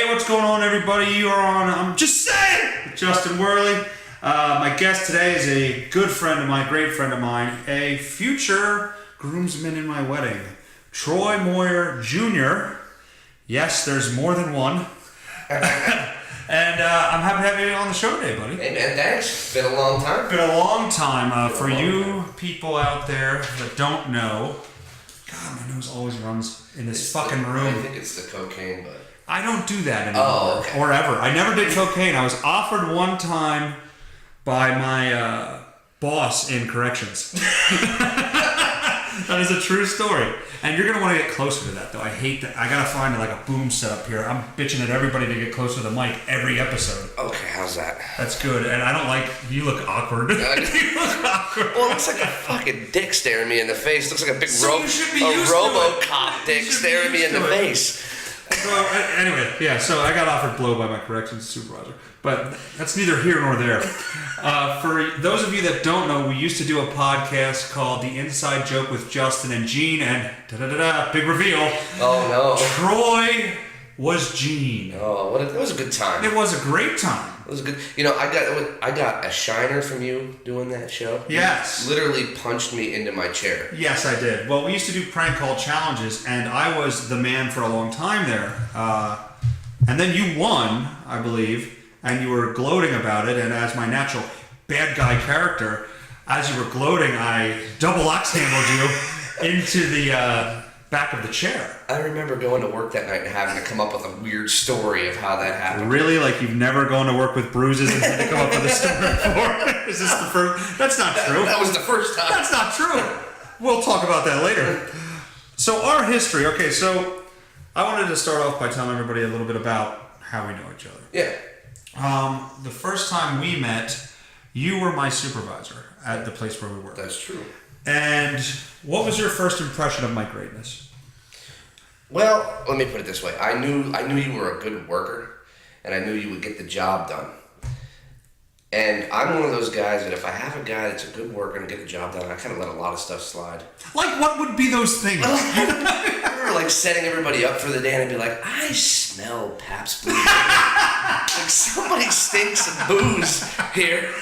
What's going on, everybody? You are on I'm Just Saying with Justin Werley. My guest today is a good friend of mine, great friend of mine, a future groomsman in my wedding, Troy Moyer Jr. Yes, there's more than one. And I'm happy to have you on the show today, buddy. Hey, man, thanks. Been a long time. Been a long time. For you people out there that don't know, God, my nose always runs in this fucking room. I think it's the cocaine, but... I don't do that anymore, okay. Or ever. I never did cocaine. I was offered one time by my boss in corrections. That is a true story. And you're going to want to get closer to that, though. I hate that. I got to find like a boom setup here. I'm bitching at everybody to get closer to the mic every episode. Okay, how's that? That's good. And I don't like... You look awkward. You look awkward. Well, it looks like a fucking dick staring me in the face. Looks like a big RoboCop dick staring me in the face. So anyway, yeah, so I got offered blow by my corrections supervisor, but that's neither here nor there. For those of you that don't know, we used to do a podcast called The Inside Joke with Justin and Gene, and big reveal. Oh no. Troy was Gene. Oh, it was a good time. It was a great time. It was good. You know, I got a shiner from you doing that show. Yes. You literally punched me into my chair. Yes, I did. Well, we used to do prank call challenges, and I was the man for a long time there. And then you won, I believe, and you were gloating about it, and as my natural bad guy character, as you were gloating, I double axe handled you into the back of the chair. I remember going to work that night and having to come up with a weird story of how that happened. Really? Like you've never gone to work with bruises and had to come up with a story before? Is this the first? That's not true. That was the first time. That's not true. We'll talk about that later. So our history. Okay, so I wanted to start off by telling everybody a little bit about how we know each other. Yeah. The first time we met, you were my supervisor at the place where we worked. That's true. And what was your first impression of my greatness? Well, let me put it this way. I knew you were a good worker, and I knew you would get the job done. And I'm one of those guys that if I have a guy that's a good worker and get the job done, I kind of let a lot of stuff slide. Like, what would be those things? We were like setting everybody up for the day, and I'd be like, I smell Pabst Blue. Like, somebody stinks of booze here.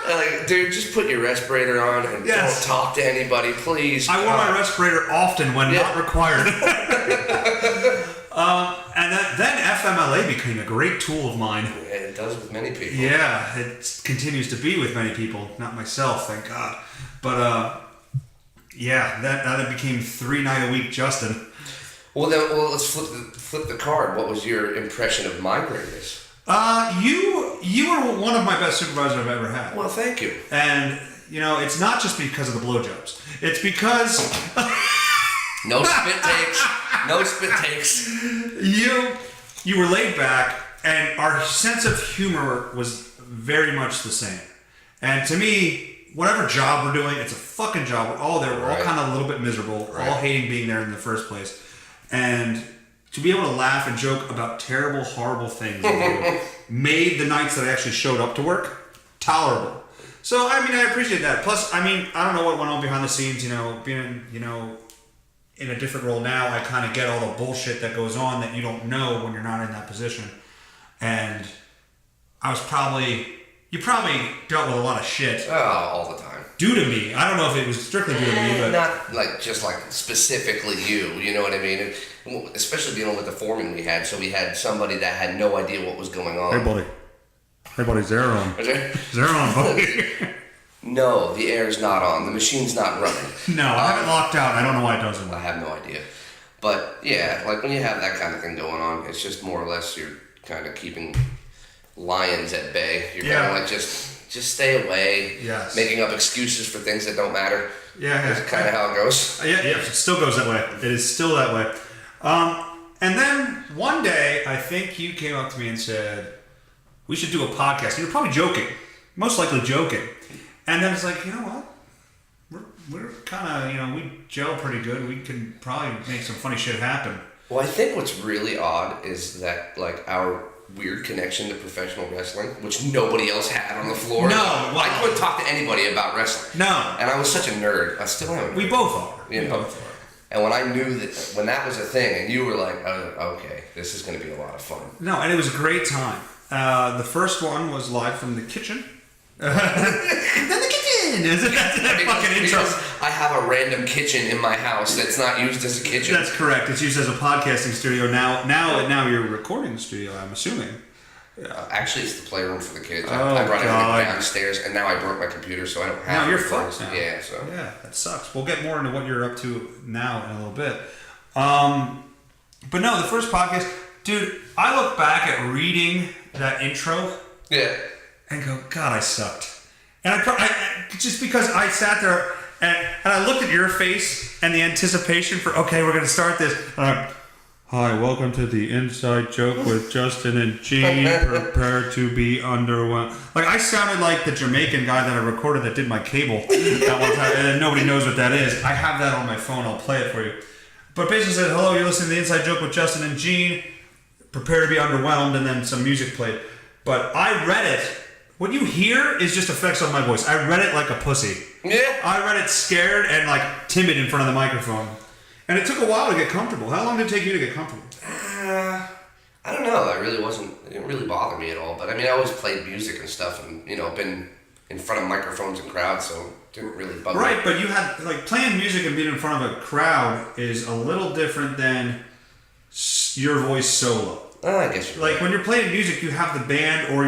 Like, dude, just put your respirator on and don't talk to anybody, please. I wore my respirator often when not required. And then FMLA became a great tool of mine. Yeah, it does with many people. Yeah, it continues to be with many people. Not myself, thank God. But, yeah, that became 3-night-a-week Justin. Well, let's flip the card. What was your impression of my greatness? You were one of my best supervisors I've ever had. Well, thank you. And, you know, it's not just because of the blowjobs. It's because... No spit takes. No spit takes. You were laid back, and our sense of humor was very much the same. And to me, whatever job we're doing, it's a fucking job. We're all there. We're all kind of a little bit miserable, all hating being there in the first place. And to be able to laugh and joke about terrible, horrible things made the nights that I actually showed up to work tolerable. So, I mean, I appreciate that. Plus, I mean, I don't know what went on behind the scenes, you know, being, you know, in a different role now, I kind of get all the bullshit that goes on that you don't know when you're not in that position. And you probably dealt with a lot of shit. Oh, all the time. Due to me. I don't know if it was strictly due to me, but... Not like specifically you know what I mean? Especially dealing with the foreman we had, so we had somebody that had no idea what was going on. Hey buddy, zero on. Zero on, buddy. No, the air's not on. The machine's not running. No, I have it locked out. I don't know why it doesn't work. I have no idea. But yeah, like when you have that kind of thing going on, it's just more or less you're kind of keeping lions at bay. You're kind of like just just stay away. Yes. Making up excuses for things that don't matter. Yeah. That's kind of how it goes. Yeah, it still goes that way. It is still that way. And then one day, I think you came up to me and said, we should do a podcast. You were probably joking. Most likely joking. And then it's like, you know what? We're kind of, we gel pretty good. We can probably make some funny shit happen. Well, I think what's really odd is that, like, our weird connection to professional wrestling, which nobody else had on the floor. No. I couldn't talk to anybody about wrestling. No. And I was such a nerd. I still am. We both are. You know? And when I knew when that was a thing, and you were like, oh, okay, this is going to be a lot of fun. No, and it was a great time. The first one was live from the kitchen. Then the kitchen! Isn't that fucking intro? I have a random kitchen in my house that's not used as a kitchen. That's correct. It's used as a podcasting studio. Now you're a recording studio, I'm assuming. Actually, it's the playroom for the kids. I brought everything downstairs, and now I broke my computer, so I don't have. Now you're fucked now. Yeah, so yeah, that sucks. We'll get more into what you're up to now in a little bit. But no, the first podcast, dude. I look back at reading that intro, and go, God, I sucked. And I just because I sat there and I looked at your face and the anticipation for, okay, we're gonna start this. Hi, welcome to the Inside Joke with Justin and Gene. Prepare to be underwhelmed. Like, I sounded like the Jamaican guy that I recorded that did my cable that one time, and nobody knows what that is. I have that on my phone. I'll play it for you. But basically said, hello, you're listening to the Inside Joke with Justin and Gene. Prepare to be underwhelmed, and then some music played. But I read it. What you hear is just effects on my voice. I read it like a pussy. Yeah. I read it scared and like timid in front of the microphone. And it took a while to get comfortable. How long did it take you to get comfortable? I don't know. It didn't really bother me at all. But I mean, I always played music and stuff and, been in front of microphones and crowds, so it didn't really bug me. Right, but you had, like, playing music and being in front of a crowd is a little different than your voice solo. I guess you're like right. When you're playing music, you have the band or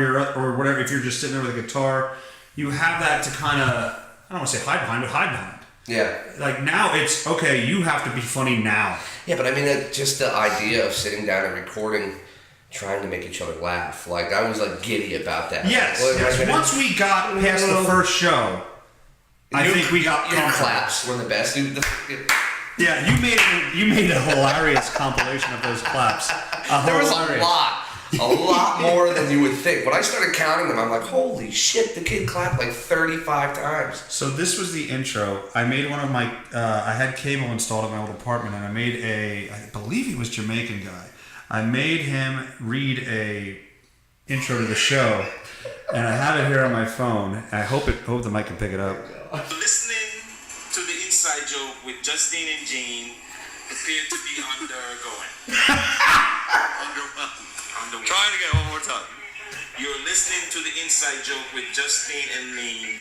whatever. If you're just sitting there with a guitar, you have that to kind of, I don't want to say hide behind, but hide behind. Yeah. Like now it's, okay, you have to be funny now. Yeah, but I mean, just the idea of sitting down and recording, trying to make each other laugh. Like, I was like giddy about that. Yes. Once we got past the first show, I think we got your claps were the best. Yeah, you made a hilarious compilation of those claps. There was a lot more than you would think. When I started counting them, I'm like, holy shit, the kid clapped like 35 times. So this was the intro. I made one of my, I had cable installed at my old apartment, and I made I believe he was Jamaican guy. I made him read a intro to the show, and I have it here on my phone. And I hope the mic can pick it up. Listening to the Inside Joke with Justine and Gene appear to be undergoing. Underwhelmed. Try it again one more time. You're listening to the Inside Joke with Justine and Lean.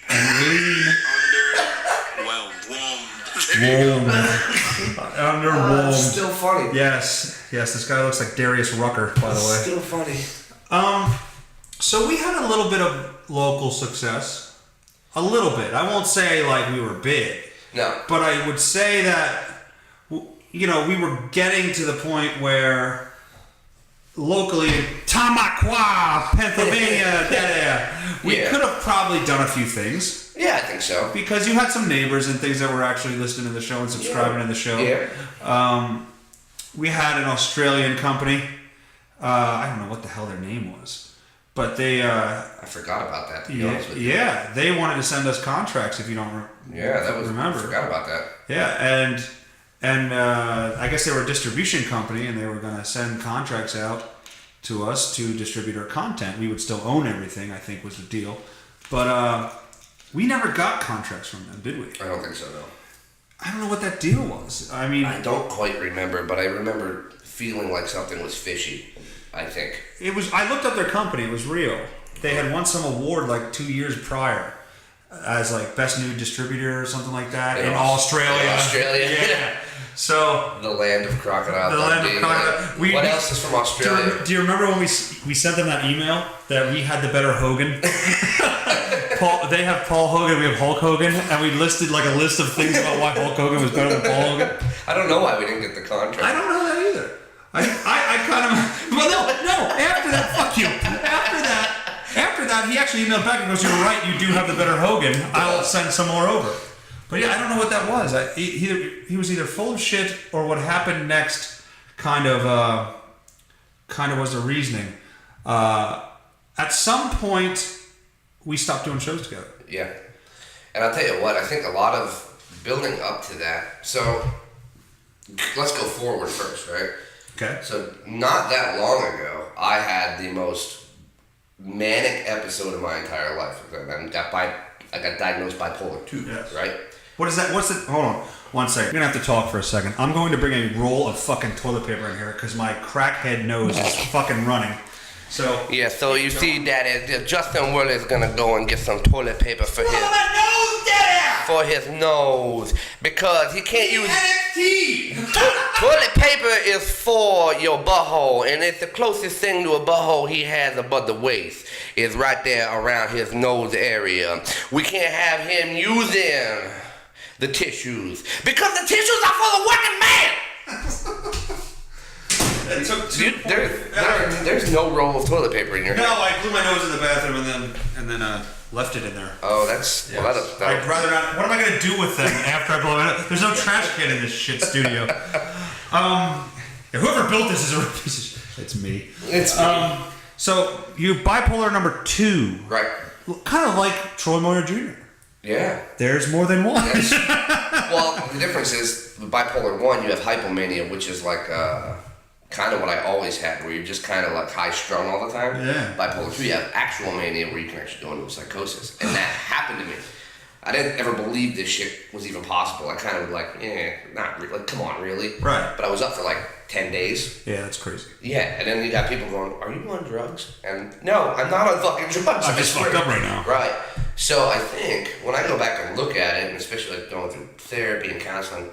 Underwhelmed. Still funny. Yes, this guy looks like Darius Rucker, by the way. Still funny. So we had a little bit of local success. A little bit. I won't say like we were big. No. But I would say that, we were getting to the point where locally in Tamaqua, Pennsylvania, we could have probably done a few things. Yeah, I think so. Because you had some neighbors and things that were actually listening to the show and subscribing to the show. Yeah. We had an Australian company. I don't know what the hell their name was. But they... I forgot about that, to be honest with you. Yeah, they wanted to send us contracts, if you don't remember. I forgot about that. Yeah, and I guess they were a distribution company, and they were going to send contracts out to us to distribute our content. We would still own everything, I think was the deal. But we never got contracts from them, did we? I don't think so, no. I don't know what that deal was. I mean... I don't quite remember, but I remember feeling like something was fishy, I think. It was. I looked up their company. It was real. They had won some award like 2 years prior as like best new distributor or something like that in Australia. Yeah. So the land of crocodile. What else is from Australia? Do you remember when we sent them that email that we had the better Hogan? They have Paul Hogan, we have Hulk Hogan, and we listed like a list of things about why Hulk Hogan was better than Paul Hogan. I don't know why we didn't get the contract. I don't know that either. I kind of... Well, no, after that, fuck you. After that, that, he actually emailed back and goes, "You're right. You do have the better Hogan. I'll send some more over." But yeah, I don't know what that was. He was either full of shit or what happened next kind of was the reasoning. At some point, we stopped doing shows together. Yeah. And I'll tell you what, I think a lot of building up to that. So let's go forward first, right? Okay. So not that long ago, I had the most manic episode of my entire life. I got diagnosed bipolar 2, yes. Right? What is that? Hold on 1 second. You're going to have to talk for a second. I'm going to bring a roll of fucking toilet paper in here because my crackhead nose is fucking running. So yeah, so you see, Daddy, Justin Werley is gonna go and get some toilet paper for his nose because he can't use toilet paper is for your butthole, and it's the closest thing to a butthole he has above the waist is right there around his nose area. We can't have him using the tissues because the tissues are for the working man. There's no roll of toilet paper in your No, hand. I blew my nose in the bathroom and then left it in there. Oh, that's... Yes. Well, I'd rather not... What am I going to do with them after I blow it up? There's no trash can in this shit studio. Whoever built this is a piece of shit. It's me. It's me. So, you're bipolar number 2. Right. Kind of like Troy Moyer Jr. Yeah. There's more than one. Yes. Well, the difference is, with bipolar 1, you have hypomania, which is like... kind of what I always had, where you're just kind of like high strung all the time. Yeah. Bipolar 2, you have actual mania where you can actually go into a psychosis. And that happened to me. I didn't ever believe this shit was even possible. I kind of like, not really. Like, come on, really? Right. But I was up for like 10 days. Yeah, that's crazy. Yeah, and then you got people going, "Are you on drugs?" And no, I'm not on fucking drugs. I'm just fucked up right now. Right. So I think when I go back and look at it, and especially like going through therapy and counseling,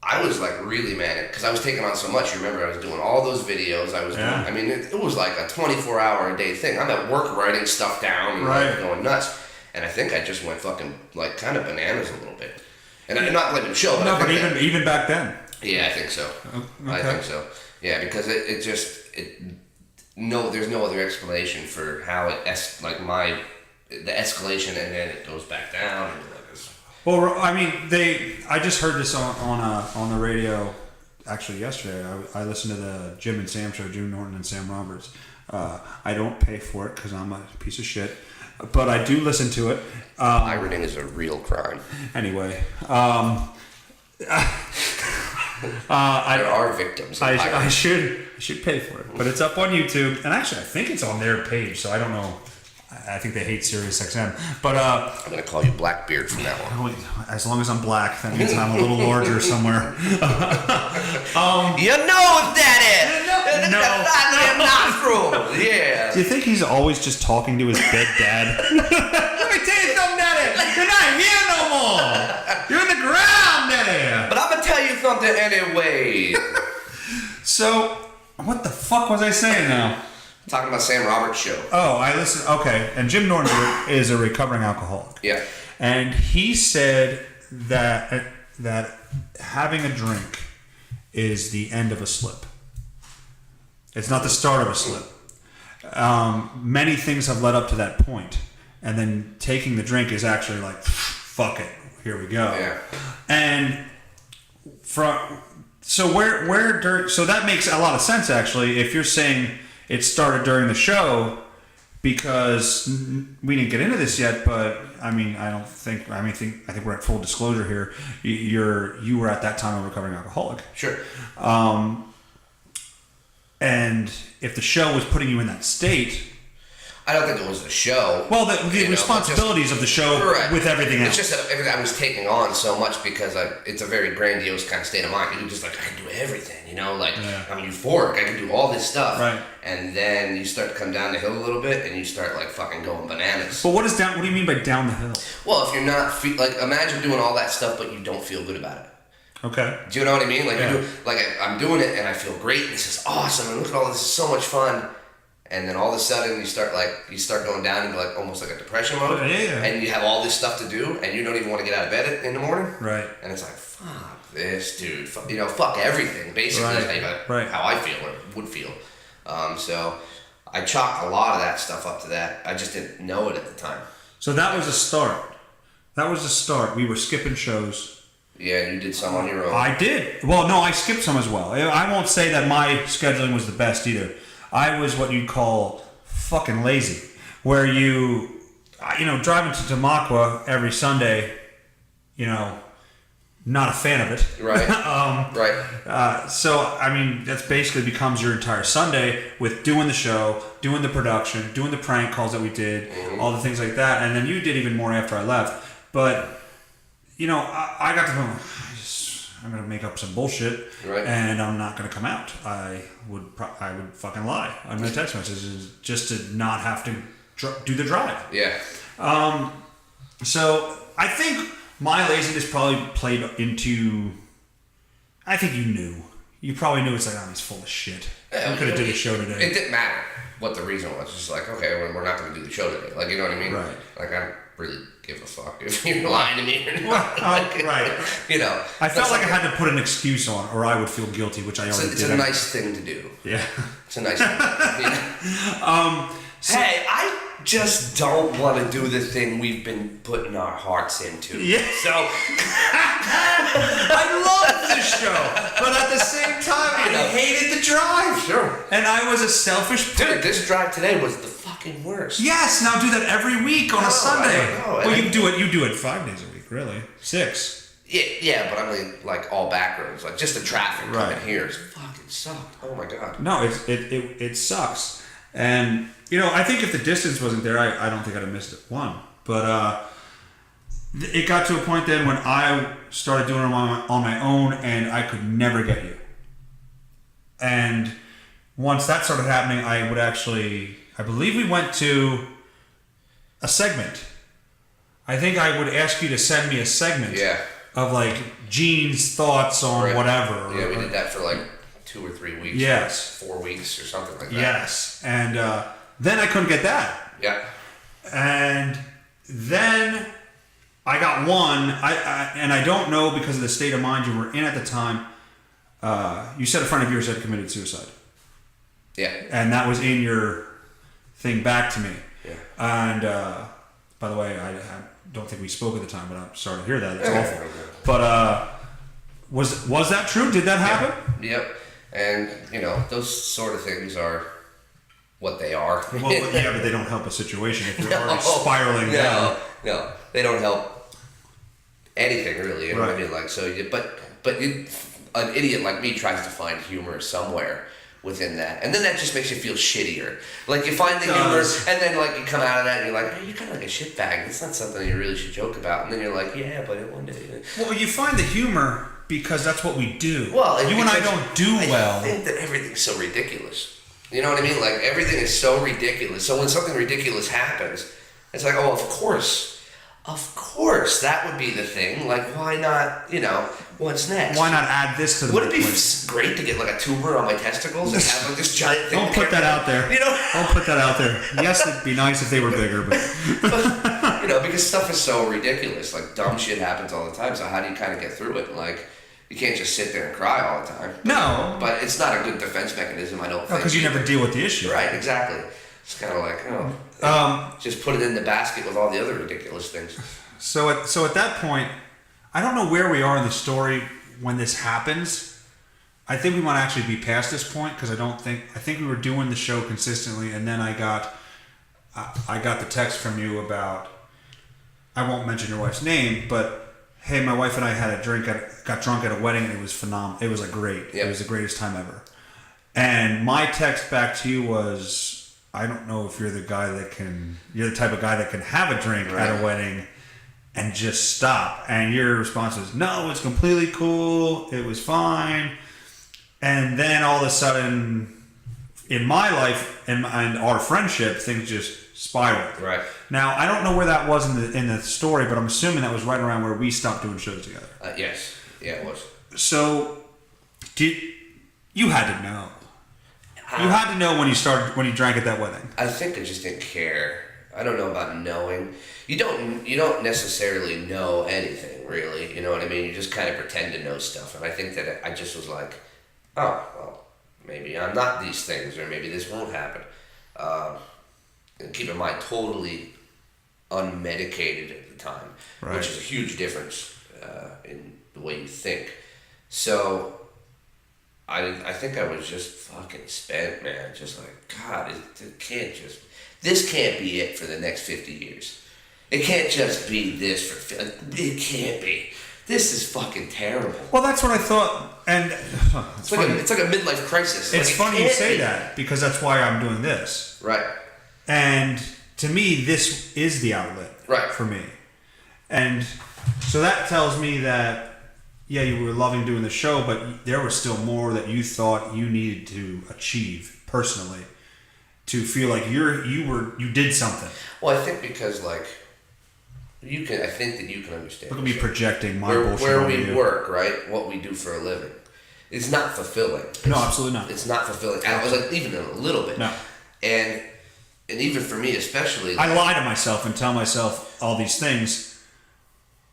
I was like really manic because I was taking on so much. You remember I was doing all those videos. I was doing, I mean, it was like a 24-hour a day thing. I'm at work writing stuff down and like going nuts. And I think I just went fucking like kind of bananas a little bit. And I'm not blaming the show, but no, but even back then. Yeah, I think so. Okay. I think so. Yeah, because there's no other explanation for how the escalation and then it goes back down. And well, I mean, I just heard this on the radio, actually yesterday. I listened to the Jim and Sam show, Jim Norton and Sam Roberts. I don't pay for it because I'm a piece of shit, but I do listen to it. Pirating is a real crime. Anyway, there are victims. I should pay for it, but it's up on YouTube, and actually I think it's on their page, so I don't know. I think they hate SiriusXM, but I'm gonna call you Blackbeard from now on. As long as I'm black, that means I'm a little larger somewhere. Your nose, Daddy. No. Nostril. Yeah. Do you think he's always just talking to his dead dad? Let me tell you something, Daddy. You're not here no more. You're in the ground, Daddy. But I'm gonna tell you something anyway. So, what the fuck was I saying now? Talking about Sam Roberts' show. Oh, I listened. Okay, and Jim Norton is a recovering alcoholic. Yeah. And he said that having a drink is the end of a slip. It's not the start of a slip. Many things have led up to that point, and then taking the drink is actually like, fuck it, here we go. Yeah. And so that makes a lot of sense actually. If you're saying it started during the show, because we didn't get into this yet, but I mean, I think we're at full disclosure here. You were at that time a recovering alcoholic. Sure. And if the show was putting you in that state, I don't think it was the show. well, the responsibilities of the show with everything else. It's just that everything I was taking on so much because it's a very grandiose kind of state of mind. You're just like, I can do everything, I'm euphoric. I can do all this stuff. Right. And then you start to come down the hill a little bit and you start like fucking going bananas. But what do you mean by down the hill? Well, if you're not, imagine doing all that stuff but you don't feel good about it. Okay. Do you know what I mean? I'm doing it and I feel great and this is awesome and look at all this, is so much fun. And then all of a sudden you start going down into like almost like a depression mode. Yeah. And you have all this stuff to do and you don't even want to get out of bed in the morning. Right. And it's like, fuck this, dude. Fuck everything. Basically, right. How I feel or would feel. So I chalked a lot of that stuff up to that. I just didn't know it at the time. So that was a start. We were skipping shows. Yeah, and you did some on your own. I did. Well, no, I skipped some as well. I won't say that my scheduling was the best either. I was what you'd call fucking lazy, where driving to Tamaqua every Sunday, not a fan of it. Right. Right. So, I mean, that basically becomes your entire Sunday with doing the show, doing the production, doing the prank calls that we did, all the things like that. And then you did even more after I left. But, I got to go, I'm going to make up some bullshit, right. And I'm not going to come out. I would fucking lie on my text messages just to not have to do the drive. Yeah. So, I think my laziness probably played into. I think you knew. You probably knew it's like, he's full of shit. Yeah, we could have did a show today. It didn't matter what the reason was. It's just like, okay, we're not going to do the show today. Like, you know what I mean? Right. Like, I don't really give a fuck if you're lying to me or not. Well, right. I felt like I had to put an excuse on, or I would feel guilty, which I already did. It's a nice thing to do. Yeah. It's a nice thing to do. Hey, I just don't want to do the thing we've been putting our hearts into. Yeah. So I love this show, but at the same time, I hated the drive. Sure. And I was a selfish prick. Dude, this drive today was the fucking worst. Yes, now do that every week on a Sunday. I know. Well, you do it 5 days a week, really. 6. Yeah, but I mean, like all back roads, like just the traffic Right. coming here is fucking sucked. Oh my god. No, it sucks. And I think if the distance wasn't there, I don't think I'd have missed it one. But it got to a point then when I started doing it on my own, and I could never get you. And once that started happening, I believe we went to a segment. I think I would ask you to send me a segment of like Gene's thoughts on whatever. Yeah, we did that for like 2 or 3 weeks. Yes. 4 weeks or something like that. Yes. And then I couldn't get that. Yeah. And then I got one, and I don't know because of the state of mind you were in at the time. You said a friend of yours had committed suicide. Yeah. And that was in your thing back to me. Yeah. And by the way, I don't think we spoke at the time, but I'm sorry to hear that. It's awful. But was that true? Did that happen? Yep. And those sort of things are what they are. Well, yeah, but they don't help a situation if you're already spiraling down. No, they don't help anything really. You know what I mean? Like an idiot like me tries to find humor somewhere within that, and then that just makes you feel shittier. Like you find the humor, and then like you come out of that, and you're like, hey, you're kind of like a shitbag. It's not something you really should joke about. And then you're like, yeah, but one day. Well, you find the humor because that's what we do. Well, you and I don't do well. I think that everything's so ridiculous. You know what I mean? Like everything is so ridiculous. So when something ridiculous happens, it's like, oh, of course, that would be the thing. Like, why not? What's next? Why not add this to the? Would it be great to get like a tumor on my testicles and have like this giant thing? Don't put that out there. Don't put that out there. Yes, it'd be nice if they were bigger, but because stuff is so ridiculous. Like dumb shit happens all the time. So how do you kind of get through it? Like. You can't just sit there and cry all the time. No. But it's not a good defense mechanism, I don't think. Because you never deal with the issue. Right, exactly. It's kind of like, just put it in the basket with all the other ridiculous things. So at that point, I don't know where we are in the story when this happens. I think we might actually be past this point because I think we were doing the show consistently, and then I got the text from you about, I won't mention your wife's name, but hey, my wife and I had a drink, got drunk at a wedding, and it was phenomenal. It was great. Yep. It was the greatest time ever. And my text back to you was, I don't know if you're the type of guy that can have a drink at a wedding and just stop. And your response was, no, it's completely cool. It was fine. And then all of a sudden, in my life and our friendship, things just spiraled. Right. Now, I don't know where that was in the story, but I'm assuming that was right around where we stopped doing shows together. Yes. Yeah, it was. So, you had to know. You had to know when you drank at that wedding. I think I just didn't care. I don't know about knowing. You don't necessarily know anything, really. You know what I mean? You just kind of pretend to know stuff. And I think that I just was like, oh, well, maybe I'm not these things, or maybe this won't happen. and keep in mind, totally unmedicated at the time, Right. which is a huge difference in the way you think. So I think I was just fucking spent, man. Just like, God, this can't be it for the next 50 years. It can't just be this it can't be. This is fucking terrible. Well, that's what I thought, and It's like a midlife crisis. It's Like, funny you can't say be. that because that's why I'm doing this. Right. And to me, this is the outlet Right. for me. And so that tells me that, yeah, you were loving doing the show, but there was still more that you thought you needed to achieve personally to feel like you did something. Well, I think because like I think that you can understand. Look at me projecting my bullshit where on we you. work, right? What we do for a living. It's not fulfilling. No, absolutely not. It's not fulfilling. I was like, even a little bit. No. And even for me especially, I lie to myself and tell myself all these things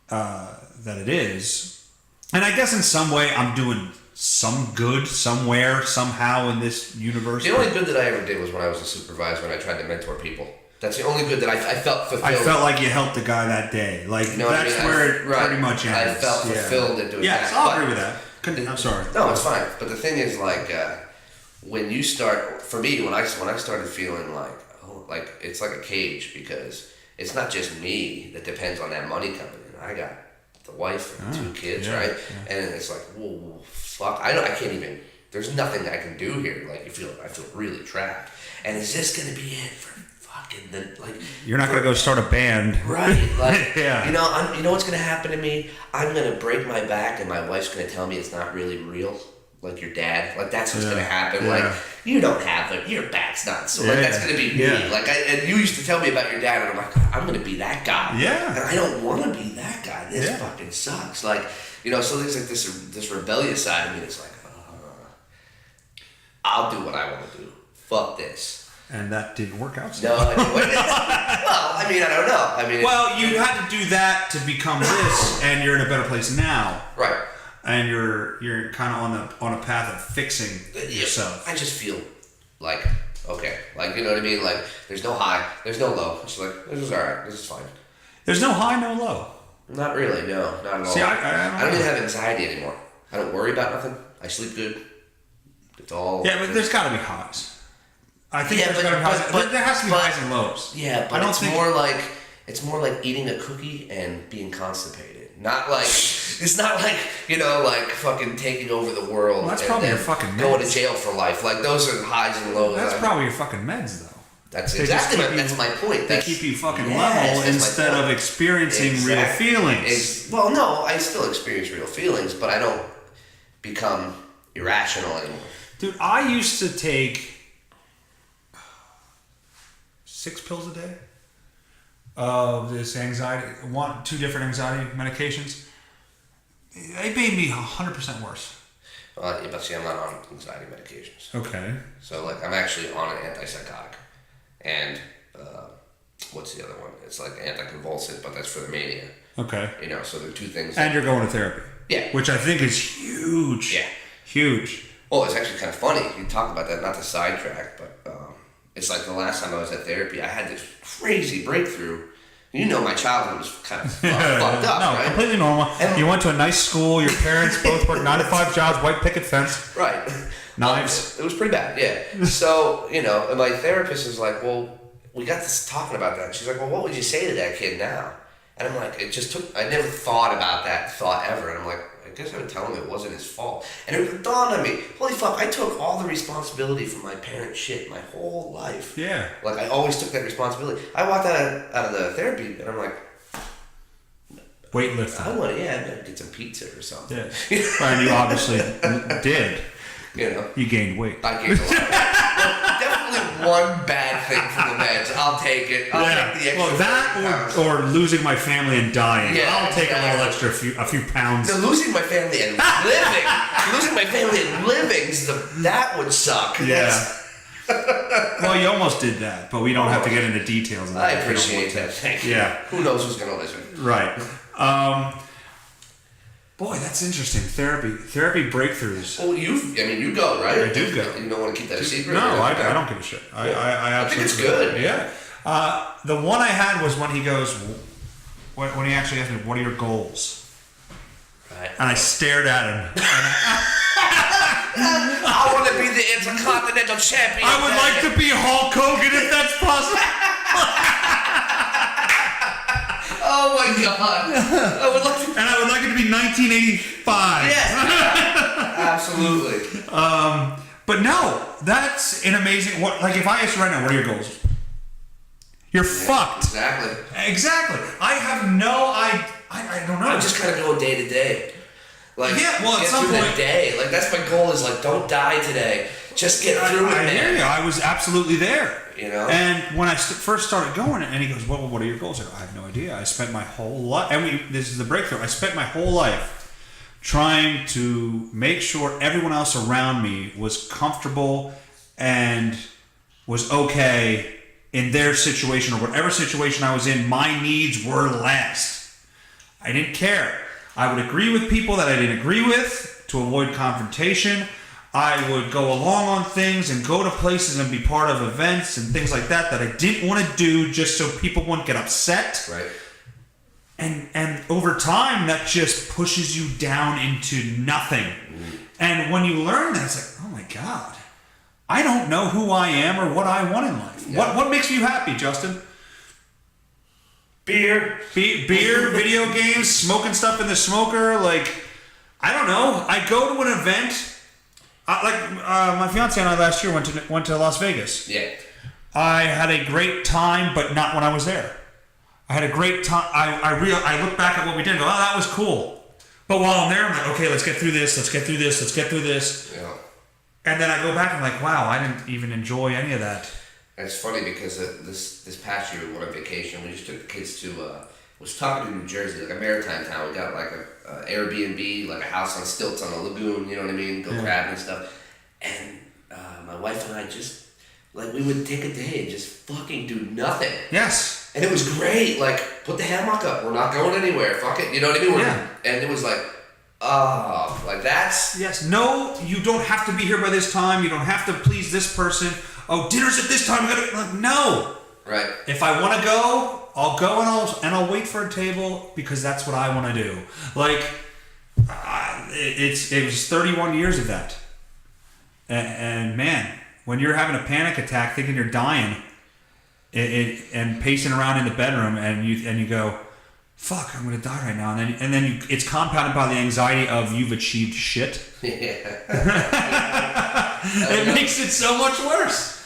that it is. And I guess in some way I'm doing some good somewhere, somehow in this universe. the only good that I ever did was when I was a supervisor and I tried to mentor people. That's the only good that I felt fulfilled. I felt like you helped the guy that day. Like, You know what I that's mean? where it Right. pretty much ends. I felt fulfilled in doing yes, that. I'll But- agree with that. I'm sorry. No, it's fine. But the thing is, like, when you start, for me, when I started feeling like, oh, like it's like a cage because it's not just me that depends on that money coming in. I got the wife and 2 kids, yeah, right? yeah. And it's like, whoa, fuck! I can't even. There's nothing I can do here. Like, I feel really trapped. And is this gonna be it for fucking You're not going to go start a band. Right, like Yeah. you know what's gonna happen to me? I'm gonna break my back, and my wife's gonna tell me it's not really real, like your dad. Like that's what's gonna happen. Yeah. Like you don't have it, your back's not. So like Yeah. that's gonna be me. Yeah. Like and you used to tell me about your dad, and I'm like, I'm gonna be that guy. Yeah. And I don't want to be that guy. This Yeah. fucking sucks. Like so there's like this rebellious side of me that's like, I'll do what I want to do. Fuck this. And that didn't work out. So No, I didn't. Well, I mean, I don't know. I mean, well, you had to do that to become this, and you're in a better place now. right. And you're kind of on a path of fixing yourself. I just feel like okay, like you know what I mean. Like there's no high, there's no low. It's like this is all right. This is fine. There's no high, no low. Not really. No, not at all. See, I don't even have anxiety anymore. I don't worry about nothing. I sleep good. It's all. Yeah, but there's got to be highs. I think Yeah, there's got to be highs. but- There has to be but- highs and lows. Yeah, but I don't it's think more like eating a cookie and being constipated. Not like it's not like like fucking taking over the world. Well, that's and probably then your fucking going to meds. jail for life. Like those are highs and lows. that's probably your fucking meds, though. That's They just exactly keep you- that's my point. They That's, keep you fucking yes, level that's my instead point. of experiencing real Exactly. feelings. Well, no, I still experience real feelings, but I don't become irrational anymore. Dude, I used to take 6 pills a day of this anxiety, 2 different anxiety medications. They made me 100% worse. But see, I'm not on anxiety medications. Okay. So, like, I'm actually on an antipsychotic. And, what's the other one? It's like anticonvulsant, but that's for the mania. Okay. So there are 2 things. And you're going to therapy. Yeah. Which I think is huge. Yeah. Huge. Well, it's actually kind of funny. You talk about that, not to sidetrack, but it's like the last time I was at therapy, I had this crazy breakthrough. My childhood was kind of fucked up, No, right? completely normal. And- You went to a nice school. Your parents both worked 9 to 5 jobs, white picket fence, Right. knives. It was pretty bad, yeah. So, and my therapist is like, well, we got this talking about that. And she's like, well, what would you say to that kid now? And I'm like, I never thought about that thought ever. And I'm like, I guess I would tell him it wasn't his fault. And it dawned on me, holy fuck, I took all the responsibility for my parents' shit my whole life. Yeah. Like, I always took that responsibility. I walked out of the therapy, and I'm like, Weightlifting. I want to, I'm going to get some pizza or something. Yeah. And you obviously did. You gained weight. I gained a lot. Well, definitely one bad thing from the meds. I'll take it. I'll take the extra. Well, that or losing my family and dying. Yeah, I'll take exactly. a little extra, a few pounds. No, losing my family and living. Losing my family and living, that would suck. Yeah. Well, you almost did that, but we don't have to get into details. Of that I if you don't appreciate want to. that. Thank you. Yeah. Who knows who's going to listen? Right. Boy, that's interesting. Therapy breakthroughs. Well, you go, right? I do go. You don't want to keep that a secret? No, I don't give a shit. I absolutely. I think it's good. Yeah. The one I had was when he goes, when he actually asked me, "What are your goals?" Right. And I stared at him. I want to be the Intercontinental Champion. I would like to be Hulk Hogan if that's possible. Oh my God! I would like to. And I would like it to be 1985. Yes. Absolutely. But no, that's an amazing. Like if I ask you right now, what are your goals? You're fucked. Exactly. I have no. I don't know. I'm just kind of going day to day. Like, yeah, well, at get some through point, the day. Like, that's my goal is, like, don't die today. Just get through it, man. I hear you. I was absolutely there. You know? And when I first started going, and he goes, well, what are your goals? I go, I have no idea. I spent my whole life, and this is the breakthrough. I spent my whole life trying to make sure everyone else around me was comfortable and was okay in their situation or whatever situation I was in. My needs were last. I didn't care. I would agree with people that I didn't agree with to avoid confrontation. I would go along on things and go to places and be part of events and things like that I didn't want to do just so people wouldn't get upset. Right. And over time, that just pushes you down into nothing. And when you learn that, it's like, oh my God, I don't know who I am or what I want in life. Yeah. What makes you happy, Justin? Beer, video games, smoking stuff in the smoker. Like, I don't know. I go to an event. My fiance and I last year went to Las Vegas. Yeah. I had a great time, but not when I was there. I had a great time. I look back at what we did and go, oh, that was cool. But while I'm there, I'm like, okay, let's get through this. Yeah. And then I go back and I'm like, wow, I didn't even enjoy any of that. And it's funny because this past year we went on vacation. We just took the kids to was talking to New Jersey, like a maritime town. We got like a Airbnb, like a house on stilts on a lagoon. You know what I mean? Go crabbing and stuff. And my wife and I just we would take a day and just fucking do nothing. Yes. And it was great. Like, put the hammock up. We're not going anywhere. Fuck it. You know what I mean? And it was like, oh, like that's... Yes. No, you don't have to be here by this time. You don't have to please this person. Oh, dinner's at this time. No. Right. If I want to go, I'll go and I'll wait for a table because that's what I want to do. Like, it was 31 years of that. And man, when you're having a panic attack, thinking you're dying, and pacing around in the bedroom, and you go, "Fuck, I'm gonna die right now," and then it's compounded by the anxiety of you've achieved shit. Yeah. It makes it so much worse.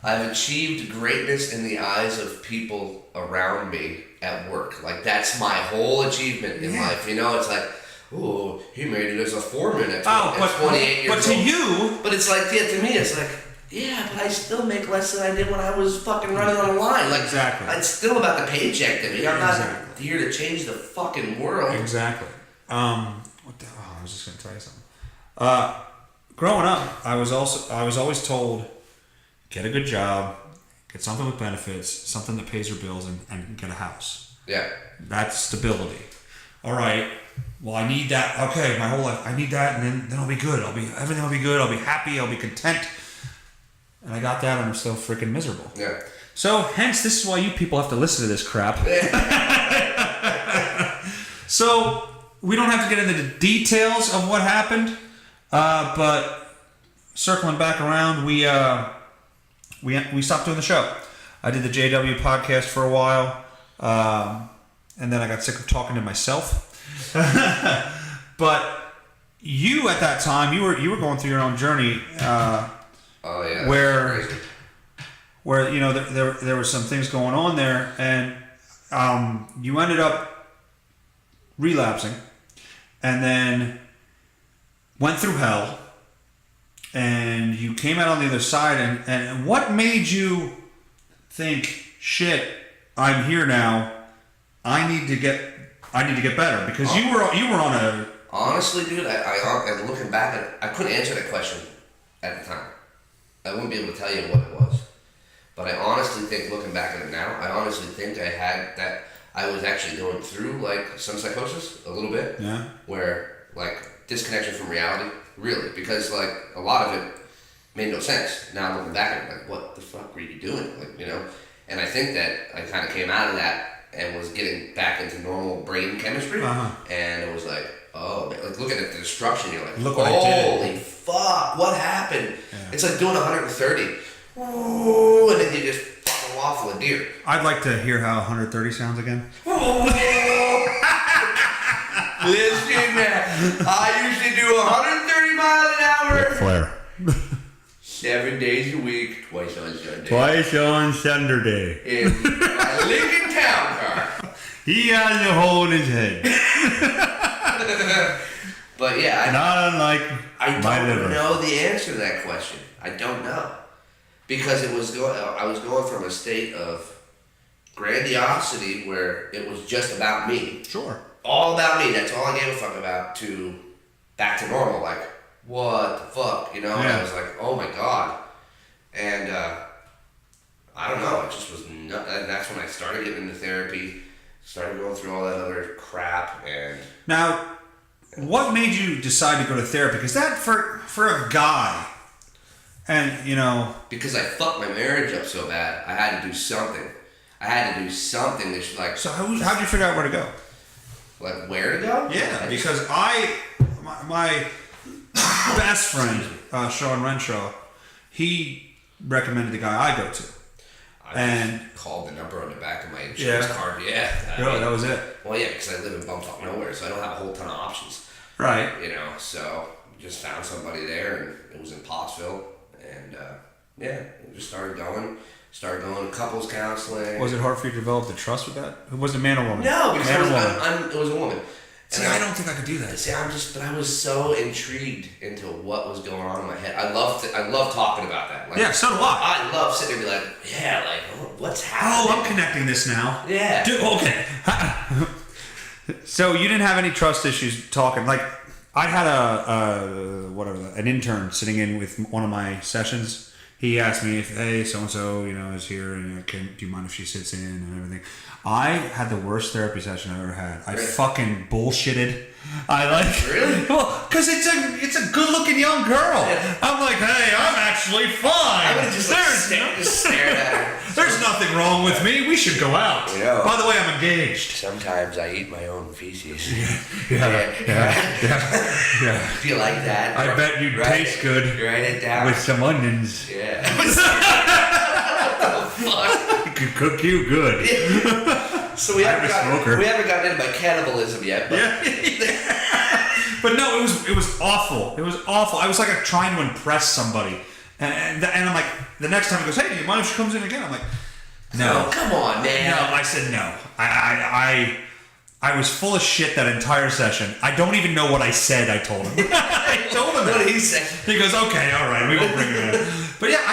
I've achieved greatness in the eyes of people around me at work. Like, that's my whole achievement in life. You know, it's like, oh, he made it as a foreman at 28 years old. But to you... But it's like, yeah, to me, it's like, yeah, but I still make less than I did when I was fucking running on the line. Like, exactly. It's still about the paycheck to me. I'm not here to change the fucking world. Exactly. I was just going to tell you something. Growing up, I was always told, get a good job, get something with benefits, something that pays your bills, and get a house. Yeah. That's stability. All right. Well, I need that. Okay, my whole life, I need that, and then I'll be good. Everything will be good. I'll be happy. I'll be content. And I got that, and I'm still freaking miserable. Yeah. So, hence, this is why you people have to listen to this crap. So, we don't have to get into the details of what happened, but circling back around, we stopped doing the show. I did the JW podcast for a while, and then I got sick of talking to myself. But you, at that time, you were going through your own journey. Oh yeah. Where you know there were some things going on there, and you ended up relapsing, and then went through hell, and you came out on the other side. And what made you think, shit, I'm here now. I need to get better, because you were on a... Honestly, dude, I looking back, I couldn't answer that question at the time. I wouldn't be able to tell you what it was. But I honestly think, looking back at it now, I honestly think I I was actually going through like some psychosis a little bit. Yeah. Where like disconnection from reality, really, because like a lot of it made no sense. Now I'm looking back at it like, what the fuck were you doing? Like, you know? And I think that I kind of came out of that and was getting back into normal brain chemistry. And it was like, oh, like looking at the destruction, you're like, look what I did. Holy fuck, what happened? Yeah. It's like doing 130. Ooh, and then you just fucking waffle a deer. I'd like to hear how 130 sounds again. Listen, man, I used to do 130 miles an hour. Flair. 7 days a week, twice on Sunday. Twice on Sunday. In my Lincoln Town car. He has a hole in his head. But yeah, not unlike I don't know the answer to that question. I don't know. Because I was going from a state of grandiosity where it was just about me. Sure. All about me. That's all I gave a fuck about. To back to normal. Like, what the fuck, you know? Yeah. And I was like, oh my god. And I don't know. It just was. And that's when I started getting into therapy. Started going through all that other crap. And now, what made you decide to go to therapy? Because that for a guy. And, you know... Because I fucked my marriage up so bad, I had to do something. I had to do something that's like... So how'd you figure out where to go? Like, where to go? Yeah, because my best friend, Sean Renshaw, he recommended the guy I go to. I called the number on the back of my insurance card. Yeah. Really, that was it? Well, yeah, because I live in bumfuck nowhere, so I don't have a whole ton of options. Right. You know, so just found somebody there, and it was in Pottsville. And we just started going to couples counseling. Was it hard for you to develop the trust with that? Was it man or woman? No, because it was a woman. See, I don't think I could do that. See, but I was so intrigued into what was going on in my head. I love talking about that. Like, yeah, so do I. I love sitting there and be like, yeah, like, what's happening? Oh, I'm connecting this now. Yeah. Okay. So you didn't have any trust issues talking, like, I had an intern sitting in with one of my sessions. He asked me if, hey, so-and-so, is here, and do you mind if she sits in and everything. I had the worst therapy session I've ever had. I fucking bullshitted. Really? Well, because it's a good-looking young girl. Yeah. I'm like, hey, I'm actually fine. I would have just stared at her. There's nothing wrong with me. We should go out. By the way, I'm engaged. Sometimes I eat my own feces. Yeah. Do you like that? I bet you taste good. Write it down. With some onions. Yeah. What the fuck? It could cook you good. Yeah. So we haven't gotten into my cannibalism yet. But. Yeah. But no, it was awful. It was awful. I was like trying to impress somebody. And I'm like, the next time he goes, hey, do you mind if she comes in again? I'm like, no. Oh, come on, man. No, I said no. I was full of shit that entire session. I don't even know what I said. I told him. I told him what did he say? He goes, okay, all right, we won't bring it in. But yeah,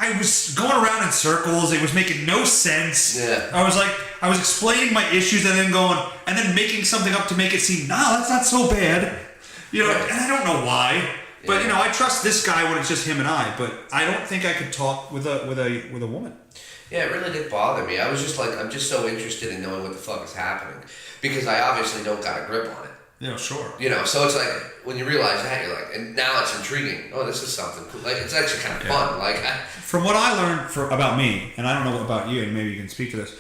I was going around in circles. It was making no sense. Yeah. I was explaining my issues and then making something up to make it seem, that's not so bad. And I don't know why. But I trust this guy when it's just him and I. But I don't think I could talk with a woman. Yeah, it really did bother me. I was just like, I'm just so interested in knowing what the fuck is happening because I obviously don't got a grip on it. Yeah, sure. So it's like when you realize that, you're like, and now it's intriguing. Oh, this is something cool. Like it's actually kind of fun. Like from what I learned about me, and I don't know about you, and maybe you can speak to this.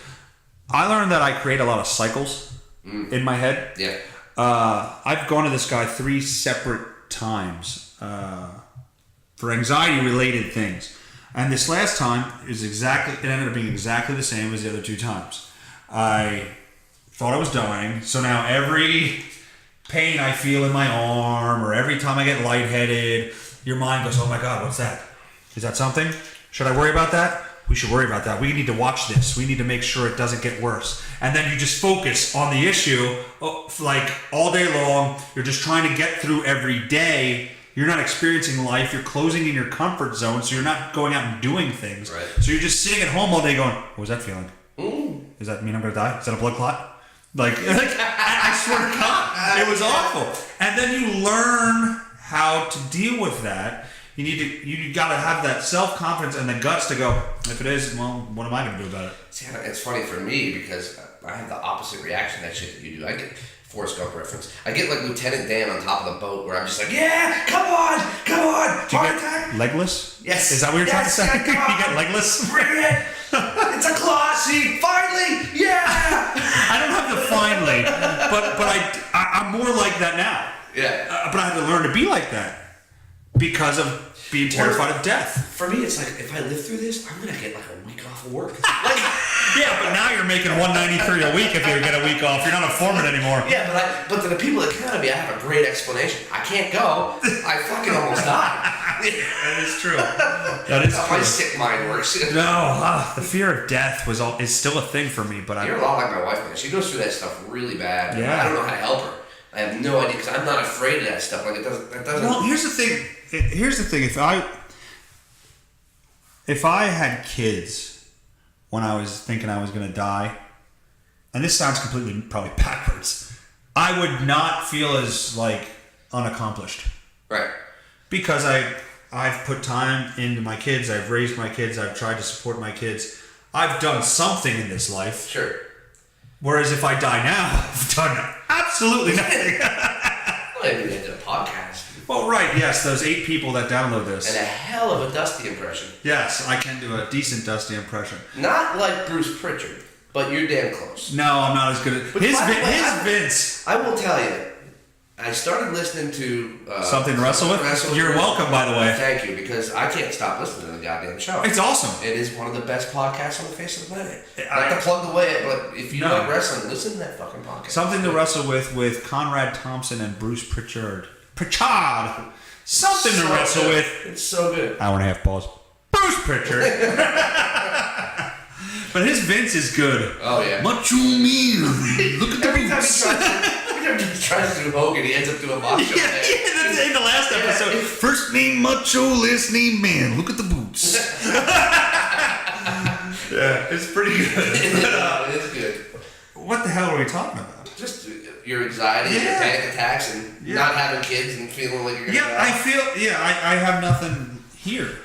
I learned that I create a lot of cycles in my head. Yeah. I've gone to this guy 3 separate times for anxiety-related things. And this last time it ended up being exactly the same as the other 2 times. I thought I was dying, so now every pain I feel in my arm or every time I get lightheaded, your mind goes, oh my God, what's that? Is that something? Should I worry about that? We should worry about that. We need to watch this. We need to make sure it doesn't get worse. And then you just focus on the issue like all day long. You're just trying to get through every day. You're not experiencing life. You're closing in your comfort zone, so you're not going out and doing things. Right. So you're just sitting at home all day going, what was that feeling? Does that mean I'm going to die? Is that a blood clot? I swear to God, it was awful. And then you learn how to deal with that. You got to have that self-confidence and the guts to go, if it is, well, what am I going to do about it? See, it's funny for me because I have the opposite reaction to that shit that you do. I get Forrest Gump reference. I get like Lieutenant Dan on top of the boat where I'm just like, yeah, come on, heart attack. Legless? Yes. Is that what you're trying to say? Yeah, come on. You get legless? Bring it. It's a claw scene. Finally, yeah. I don't have the finally, but I'm more like that now. Yeah. But I had to learn to be like that because of being terrified of death. For me, it's like, if I live through this, I'm going to get like a week off of work. Yeah, but now you're making $193 a week if you get a week off. You're not a foreman anymore. Yeah, but to the people that count on me, I have a great explanation. I can't go. I fucking almost died. That is true. That is That's how my sick mind works. No, the fear of death is still a thing for me. But You're a lot like my wife, man. She goes through that stuff really bad. Yeah. I don't know how to help her. I have no idea because I'm not afraid of that stuff. Like that doesn't. Well, here's the thing. If I had kids when I was thinking I was going to die, and this sounds completely probably backwards, I would not feel as like unaccomplished. Right. Because I've put time into my kids. I've raised my kids. I've tried to support my kids. I've done something in this life. Sure. Whereas if I die now, I've done absolutely nothing. Well, I mean, they did a podcast. Well, right, yes, those 8 people that download this. And a hell of a Dusty impression. Yes, I can do a decent Dusty impression. Not like Bruce Pritchard, but you're damn close. No, I'm not as good at But his by the way, Vince. I will tell you, I started listening to Something to Wrestle With? You're welcome, by the way. Thank you, because I can't stop listening to the goddamn show. It's awesome. It is one of the best podcasts on the face of the planet. I- Not to plug the way, but if you No. like wrestling, listen to that fucking podcast. Something to Wrestle With Conrad Thompson and Bruce Pritchard. Something to So wrestle good. with. It's so good. Hour and a half pause. Bruce Pritchard. But his Vince is good. Oh yeah. Macho Man. Look at the Every time boots. he tries to do Hogan, he ends up doing macho. Yeah, that's in the last episode. First name Macho, last name Man. Look at the boots. Yeah, it's pretty good. It is good. What the hell are we talking about? Just your anxiety, your Yeah. panic attacks, and not having kids and feeling like you're gonna Yeah, die. I have nothing here.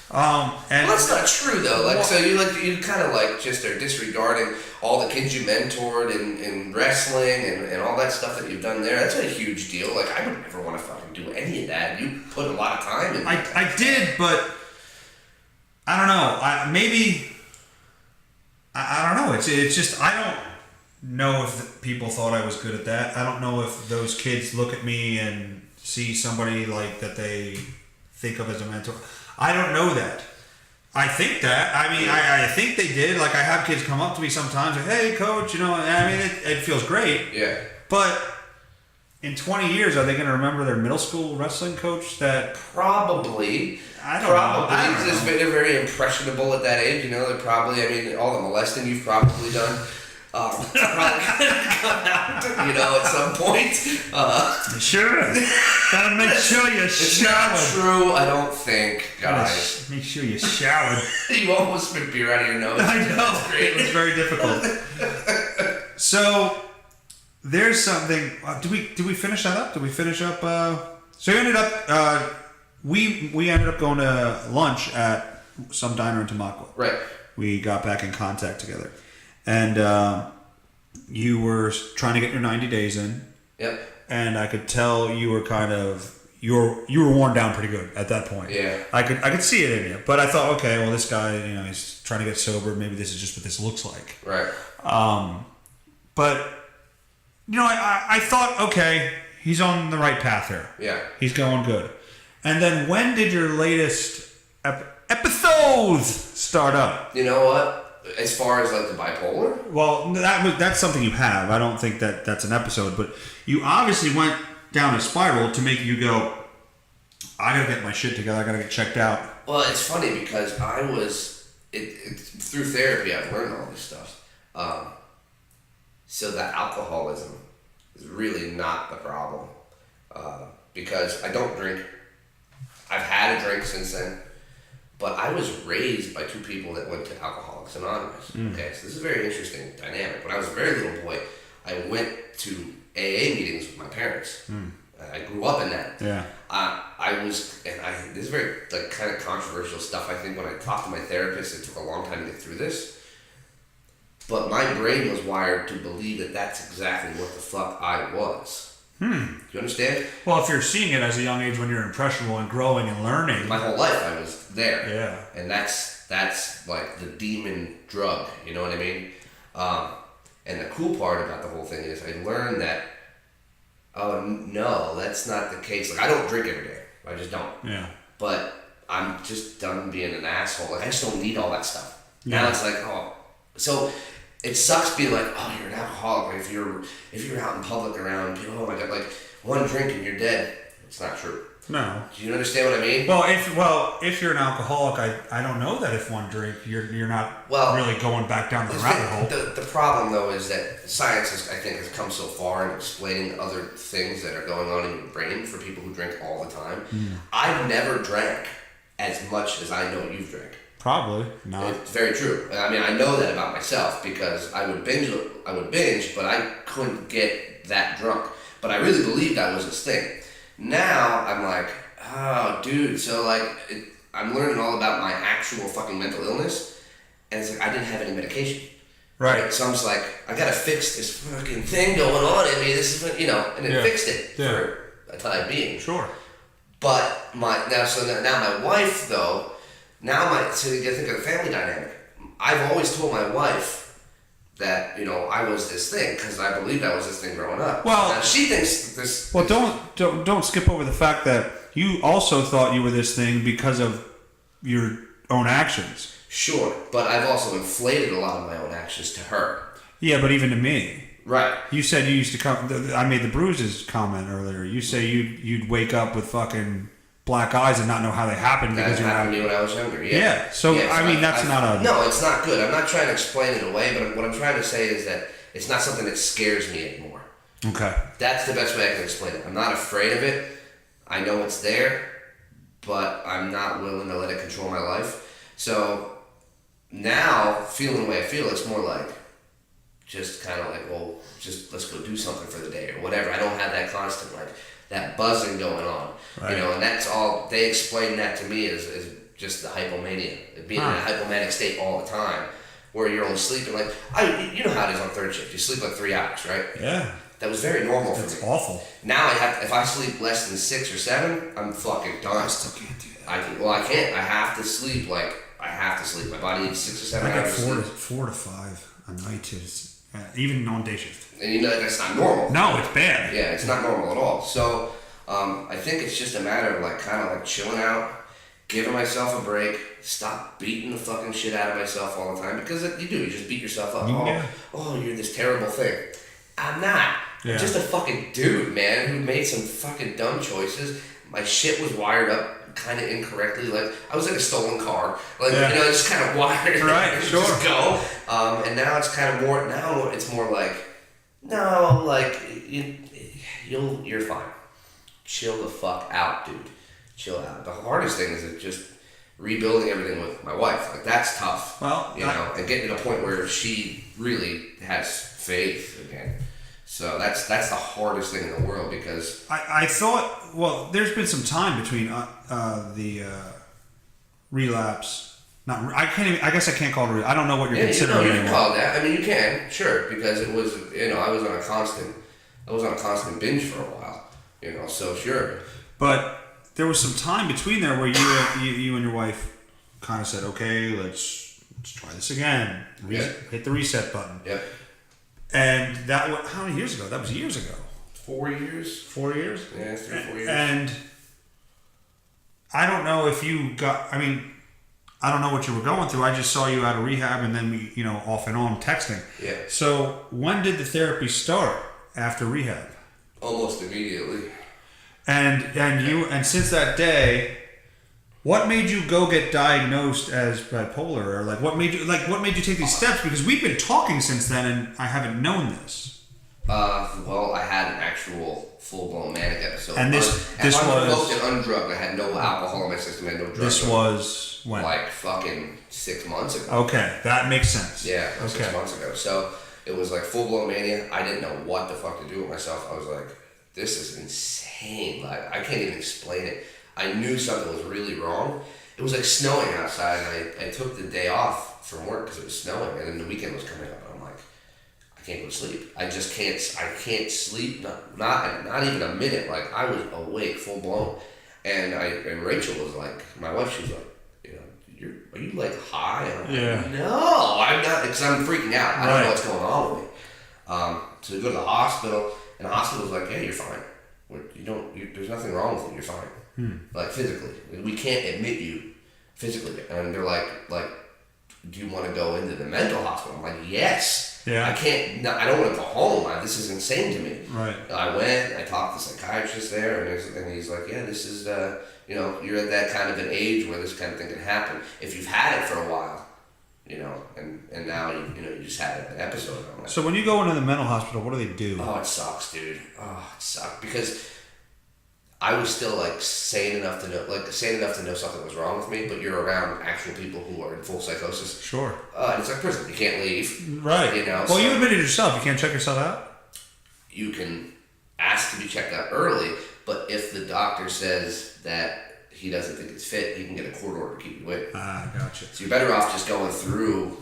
And Well, that's not true though. Like, so you kind of like just are disregarding all the kids you mentored in wrestling and all that stuff that you've done there. That's a huge deal. Like, I would never want to fucking do any of that. You put a lot of time in. I did, but I don't know. I don't know. It's just I don't know if people thought I was good at that. I don't know if those kids look at me and see somebody like that they think of as a mentor. I don't know that. I think that. I mean, I think they did. Like, I have kids come up to me sometimes like, hey, coach, I mean, it feels great. Yeah. But in 20 years, are they going to remember their middle school wrestling coach that... Probably. I don't know. Because they're very impressionable at that age. They're probably, I mean, all the molesting you've probably done. Probably come out, at some point. Sure. Gotta make sure you It's not showered. true, I don't think, guys. Make sure you showered. You almost spit beer out of your nose. I know. That's great. It was very difficult. So, there's something... did we finish that up? Did we finish up... So, we ended up... We ended up going to lunch at some diner in Tamaqua. Right. We got back in contact together. And you were trying to get your 90 days in. Yep. And I could tell you were kind of... You were worn down pretty good at that point. Yeah. I could see it in you. But I thought, okay, well, this guy, he's trying to get sober. Maybe this is just what this looks like. Right. But, I thought, okay, he's on the right path here. Yeah. He's going good. And then when did your latest episodes start up? You know what? As far as like the bipolar? Well, that's something you have. I don't think that's an episode. But you obviously went down a spiral to make you go, I gotta get my shit together. I gotta get checked out. Well, it's funny because I was... through therapy, I've learned all this stuff. So that alcoholism is really not the problem. Because I don't drink. I've had a drink since then. But I was raised by 2 people that went to Alcoholics Anonymous. Okay, so this is a very interesting dynamic. When I was a very little boy, I went to AA meetings with my parents. I grew up in that. Yeah. This is very like kind of controversial stuff. I think when I talked to my therapist, it took a long time to get through this. but my brain was wired to believe that that's exactly what the fuck I was. Do you understand? Well, if you're seeing it as a young age when you're impressionable and growing and learning. My whole life I was there. Yeah. And that's like the demon drug, you know what I mean? And the cool part about the whole thing is I learned that, oh no, that's not the case. Like I don't drink every day. I just don't. Yeah. But I'm just done being an asshole. Like I just don't need all that stuff. Yeah. Now it's like, oh, so it sucks being like, oh, you're an alcoholic. If you're out in public around people, oh my god, like one drink and you're dead. It's not true. No. Do you understand what I mean? If you're an alcoholic, I don't know that if one drink you're not really going back down the rabbit hole. The problem though is that science has come so far in explaining other things that are going on in your brain for people who drink all the time. I've never drank as much as I know you've drank. Probably not. It's very true. I mean, I know that about myself because I would binge, but I couldn't get that drunk. But I really believed that was this thing. Now I'm like, oh, dude. So like, I'm learning all about my actual fucking mental illness, and it's like I didn't have any medication. Right. So I'm just like, I gotta fix this fucking thing going on in me. This is, and it fixed it for a time being. Sure. But now my wife though. So you gotta think of the family dynamic. I've always told my wife that, I was this thing because I believed I was this thing growing up. Well, now she thinks this. Well, don't skip over the fact that you also thought you were this thing because of your own actions. Sure, but I've also inflated a lot of my own actions to her. Yeah, but even to me. Right. You said you used to come. I made the bruises comment earlier. You say you'd wake up with fucking black eyes and not know how they happened because that happened to me when I was younger. Yeah. So I mean, that's not a. No, it's not good. I'm not trying to explain it away, but what I'm trying to say is that it's not something that scares me anymore. Okay. That's the best way I can explain it. I'm not afraid of it. I know it's there, but I'm not willing to let it control my life. So now, feeling the way I feel, it's more like just kind of like, well, just let's go do something for the day or whatever. I don't have that constant that buzzing going on, right. And that's all they explain that to me is just the hypomania, being in a hypomanic state all the time, where you're only sleeping like you know how it is on third shift. You sleep like 3 hours, right? Yeah. That was very normal for me. That's awful. Now if I sleep less than 6 or 7, I'm fucking done. I still can't do that. I can't. I have to sleep. My body needs 6 or 7 hours. I get 4 to 5 a night even on day shift. And that's not normal. No, it's bad. Yeah, it's not normal at all. So I think it's just a matter of kind of chilling out, giving myself a break, stop beating the fucking shit out of myself all the time, because you just beat yourself up. Yeah. Oh, you're this terrible thing. I'm not. Yeah. I'm just a fucking dude, man, who made some fucking dumb choices. My shit was wired up kind of incorrectly. I was like a stolen car. It's kind of wired. Right, sure. Just go. And now it's kind of more. Now it's more like, no, you're fine. Chill the fuck out, dude. Chill out. The hardest thing is just rebuilding everything with my wife. That's tough. Well, and getting to a point where she really has faith again. So that's the hardest thing in the world, because I thought, there's been some time between the relapse. I guess I can't call it I don't know what you're considering. You can call it that. I mean, you can, sure, because it was, I was on a constant binge for a while, so sure. But there was some time between there where you and your wife kind of said, okay, let's try this again. Hit the reset button. Yep. And how many years ago? That was years ago. 4 years. 4 years? Yeah, 3 or 4 years. And I don't know if you I don't know what you were going through. I just saw you out of rehab, and then we, off and on texting. Yeah. So when did the therapy start after rehab? Almost immediately. And since that day, what made you go get diagnosed as bipolar, or what made you take these steps? Because we've been talking since then, and I haven't known this. I had an actual full-blown manic episode. And this was unprovoked and undrugged. I had no alcohol in my system. I had no drugs. This was when? Fucking 6 months ago. Okay, that makes sense. Yeah, 6 months ago. So it was full-blown mania. I didn't know what the fuck to do with myself. I was like, this is insane. I can't even explain it. I knew something was really wrong. It was snowing outside, and I took the day off from work because it was snowing, and then the weekend was coming up, and I'm like, I can't go to sleep. I just can't. I can't sleep. Not even a minute. Like I was awake, full blown, and Rachel was like, my wife. She was like, are you like high? And I'm like, no, I'm not, because I'm freaking out. I don't know what's going on with me. So we go to the hospital, and the hospital was like, yeah, you're fine. There's nothing wrong with you. You're fine. Like physically, we can't admit you physically. And they're like, do you want to go into the mental hospital? I'm like, yes. Yeah. I can't. No, I don't want to go home. This is insane to me. Right. I went. I talked to the psychiatrist there, and he's like, yeah, this is you're at that kind of an age where this kind of thing can happen if you've had it for a while, and now you just had an episode. I'm like, so when you go into the mental hospital, what do they do? Oh, it sucks, dude. Oh, it sucks because I was still sane enough to know something was wrong with me, but you're around actual people who are in full psychosis. Sure. It's like prison. You can't leave. Right. Well, you admitted yourself. You can't check yourself out? You can ask to be checked out early, but if the doctor says that he doesn't think it's fit, he can get a court order to keep you in. Ah, gotcha. So you're better off just going through.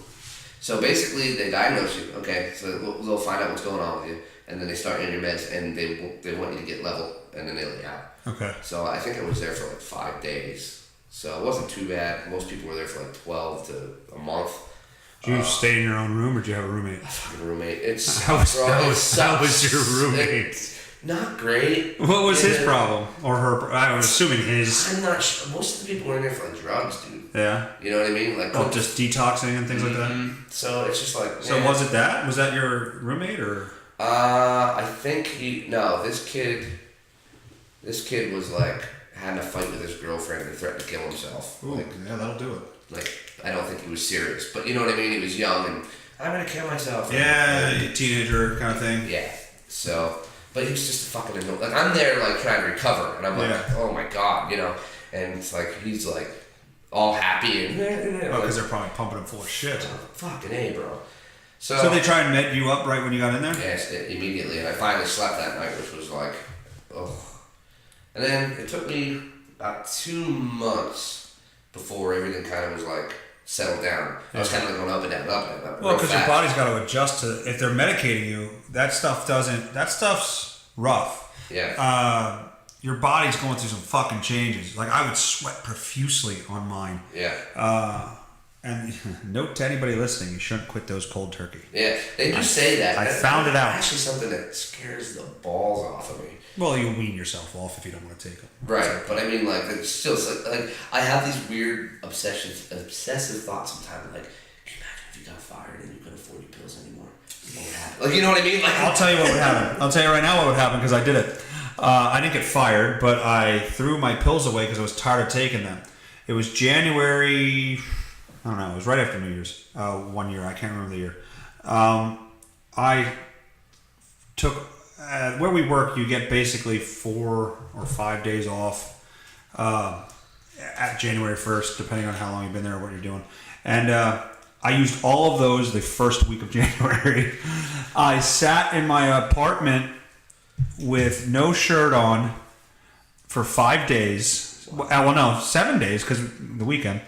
So basically, they diagnose you. Okay, so they'll find out what's going on with you, and then they start in your meds, and they want you to get level, and then they let you out. Okay. So I think I was there for 5 days. So it wasn't too bad. Most people were there for 12 to a month. Did you stay in your own room, or did you have a roommate? A fucking roommate. How was your roommate? Not great. What was his problem? Or her? I'm assuming his. I'm not sure. Most of the people were in there for drugs, dude. Yeah. You know what I mean? Just detoxing and things like that? So it's just So was it that? Was that your roommate, or? I think this kid was having a fight with his girlfriend and threatened to kill himself. Ooh, yeah, that'll do it. I don't think he was serious, but you know what I mean? He was young and, I'm gonna kill myself. Yeah, teenager kind of thing. Yeah. So, but he was just a fucking annoying. I'm there trying to recover, and I'm oh my god, and it's he's all happy and. Because they're probably pumping him full of shit. Fucking A, bro. So they try and med you up right when you got in there? Yes, immediately, and I finally slept that night, which was And then it took me about 2 months before everything kind of was settled down. I was kind of going up and down, up and down. Well, because your body's got to adjust to, if they're medicating you, that stuff's rough. Yeah. Your body's going through some fucking changes. I would sweat profusely on mine. Yeah. And note to anybody listening, you shouldn't quit those cold turkey. Yeah, they do say that. I found it out. Actually, something that scares the balls off of me. Well, you wean yourself off if you don't want to take them. Right, but I mean, it's still I have these weird obsessive thoughts sometimes. Can you imagine if you got fired and you couldn't afford your pills anymore? What would happen? You know what I mean? I'll tell you what would happen. I'll tell you right now what would happen because I did it. I didn't get fired, but I threw my pills away because I was tired of taking them. It was January. I don't know. It was right after New Year's. 1 year. I can't remember the year. I took where we work. You get basically 4 or 5 days off at January 1st, depending on how long you've been there or what you're doing. And I used all of those the first week of January. I sat in my apartment with no shirt on for 5 days. Well, no, 7 days because the weekend.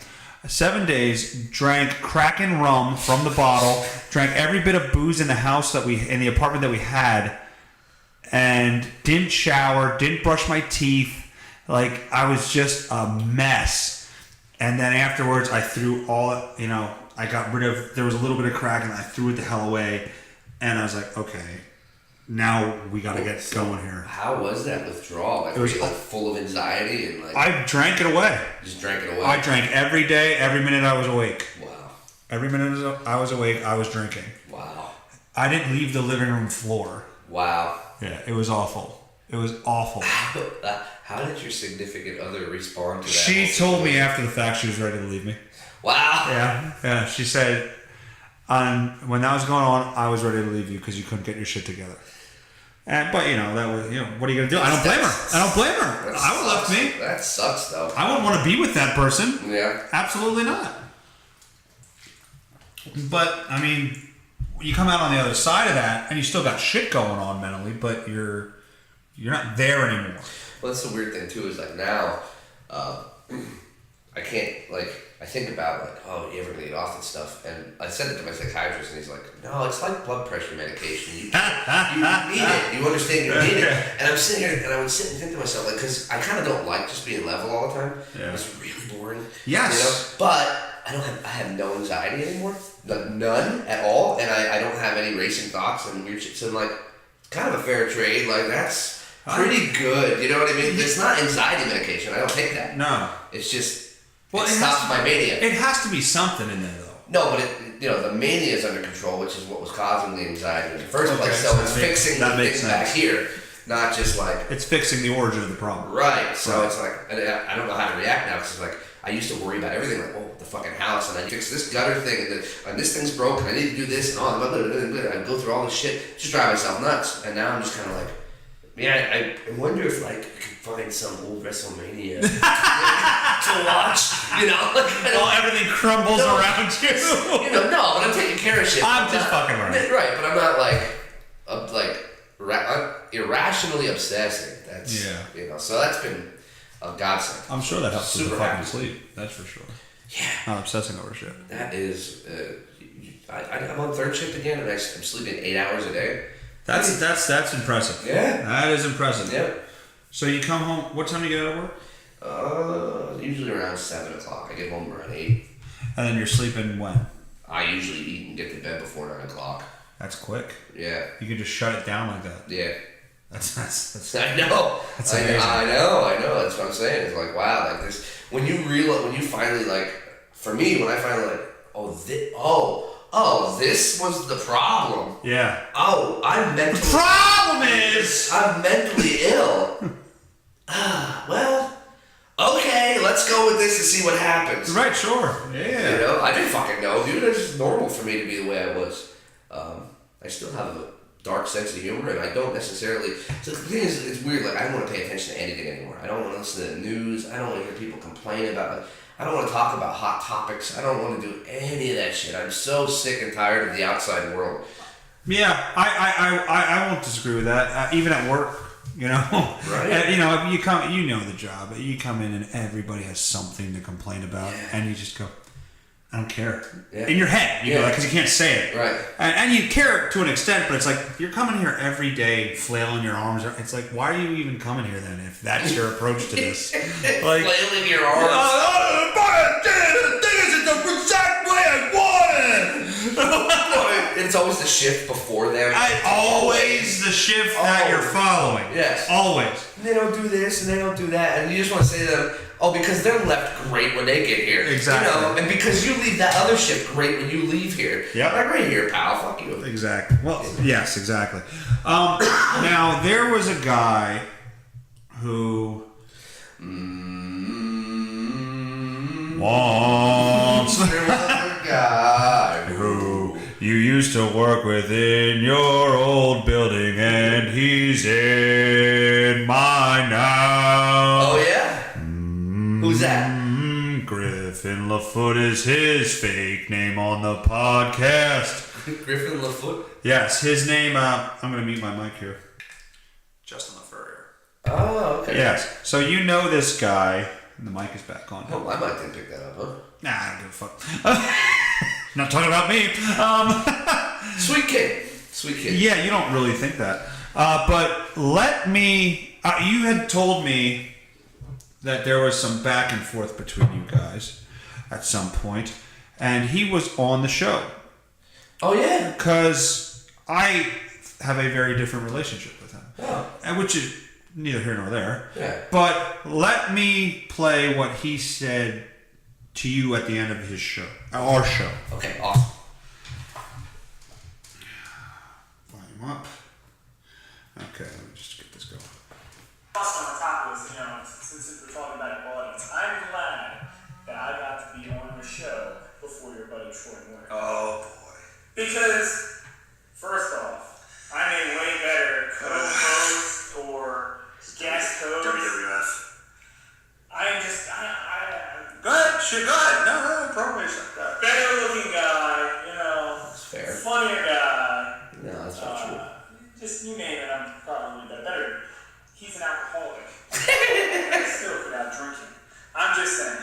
7 days, drank Kraken rum from the bottle, drank every bit of booze in the house in the apartment that we had, and didn't shower, didn't brush my teeth. I was just a mess. And then afterwards, I threw I got rid of, there was a little bit of Kraken, I threw it the hell away, and I was like, okay, now we got to get going here. How was that withdrawal? It was full of anxiety and I drank it away. Just drank it away. I drank every day, every minute I was awake. Wow. Every minute I was awake, I was drinking. Wow. I didn't leave the living room floor. Wow. Yeah, it was awful. It was awful. How did your significant other respond to that? She told me after the fact she was ready to leave me. Wow. Yeah. She said, when that was going on, I was ready to leave you because you couldn't get your shit together. But that was, what are you gonna do? I don't blame her. I would have left me. That sucks, though. I wouldn't want to be with that person. Yeah. Absolutely not. But I mean, you come out on the other side of that, and you still got shit going on mentally, but you're not there anymore. Well, that's the weird thing too. Is now, I can't I think about like, oh, you ever gonna get off this stuff? And I said it to my psychiatrist, and he's like, no, it's like blood pressure medication. You need it. You understand? You need it. And I'm sitting here, and I would sit and think to myself, like, because I kind of don't like just being level all the time. Yeah. It's really boring. Yes. You know? But I have no anxiety anymore, none at all, and I don't have any racing thoughts and weird shit. So I'm like, kind of a fair trade. Like that's pretty good. You know what I mean? It's not anxiety medication. I don't take that. No. It's just. Well, it stops my mania. It has to be something in there, though. No, but the mania is under control, which is what was causing the anxiety in the first place. So it's fixing the things back here, not just like it's fixing the origin of the problem. Right. So it's like I don't know how to react now because it's like I used to worry about everything, like the fucking house, and I fix this gutter thing, and this thing's broken. I need to do this, and all. I go through all this shit, just drive myself nuts. And now I'm just kind of like, I wonder if like I could find some old WrestleMania to watch, Everything crumbles around you. No, but I'm taking care of shit. I'm just fucking around. Right, but I'm not I'm irrationally obsessing. That's So that's been a godsend. I'm sure that helps with the Super fucking happy. sleep. That's for sure. Yeah. Not obsessing over shit. That is. I'm on third shift again, and I'm sleeping 8 hours a day. That's impressive. Yeah. That is impressive. Yeah. So you come home. What time do you get out of work? Usually around 7 o'clock. I get home around 8. And then you're sleeping when? I usually eat and get to bed before 9 o'clock. That's quick. Yeah. You can just shut it down like that. Yeah. That's I know. That's amazing. I know. That's what I'm saying. It's like, wow, like this. When you finally like, for me, when I finally like, this was the problem. Yeah. Oh, I'm mentally. The problem is I'm mentally ill. Well, okay, let's go with this and see what happens. right. Sure. Yeah. I didn't fucking know, dude. It's just normal for me to be the way I was. I still have a dark sense of humor, and I don't necessarily. So the thing is, it's weird. Like I don't want to pay attention to anything anymore. I don't want to listen to the news. I don't want to hear people complain about it. I don't want to talk about hot topics. I don't want to do any of that shit. I'm so sick and tired of the outside world. Yeah, I won't disagree with that. Even at work, Right. If you come, the job. You come in and everybody has something to complain about, and you just go, I don't care. Yeah. In your head, because you can't say it. Right. And you care to an extent, but it's like you're coming here every day, flailing your arms. It's like, why are you even coming here then? If that's your approach to this, like flailing your arms. It's the exact way I want it. It's always the shift before them. Always the shift that you're following. Yes. Always. And they don't do this and they don't do that, and you just want to say to them, because they're left great when they get here. Exactly. And because you leave that other shift great when you leave here. Yep. Like right here, pal. Fuck you. Exactly. Well, yes, exactly. Now, there was a guy who wants There was a guy who you used to work with in your old building, and he's in mine now. Oh, yeah? Who's that? Griffin LaFoot is his fake name on the podcast. Griffin LaFoot? Yes, his name, I'm going to mute my mic here. Justin LaFurrier. Oh, okay. Yes, so you know this guy, and the mic is back on. Oh, my mic didn't pick that up, huh? Nah, I don't give a fuck. Not talking about me. Sweet kid. Sweet kid. Yeah, you don't really think that. But let me, you had told me that there was some back and forth between you guys at some point, and he was on the show. Oh, yeah? Because I have a very different relationship with him. Oh. And which is neither here nor there. Yeah. But let me play what he said to you at the end of his show. Our show. Okay, awesome. Volume up. Okay, let me just get this going. On the top of this, since we're talking about your audience, I'm glad that I got to be on your show before your buddy Troy Moyer. Oh boy. Because, first off, I'm a way better co-host or guest host. WWF. I'm Go ahead, shit, go ahead. No, appropriation. better looking guy, That's fair. funnier guy. No, that's not true. Just you name it, I'm probably better. He's an alcoholic. Still without drinking. I'm just saying.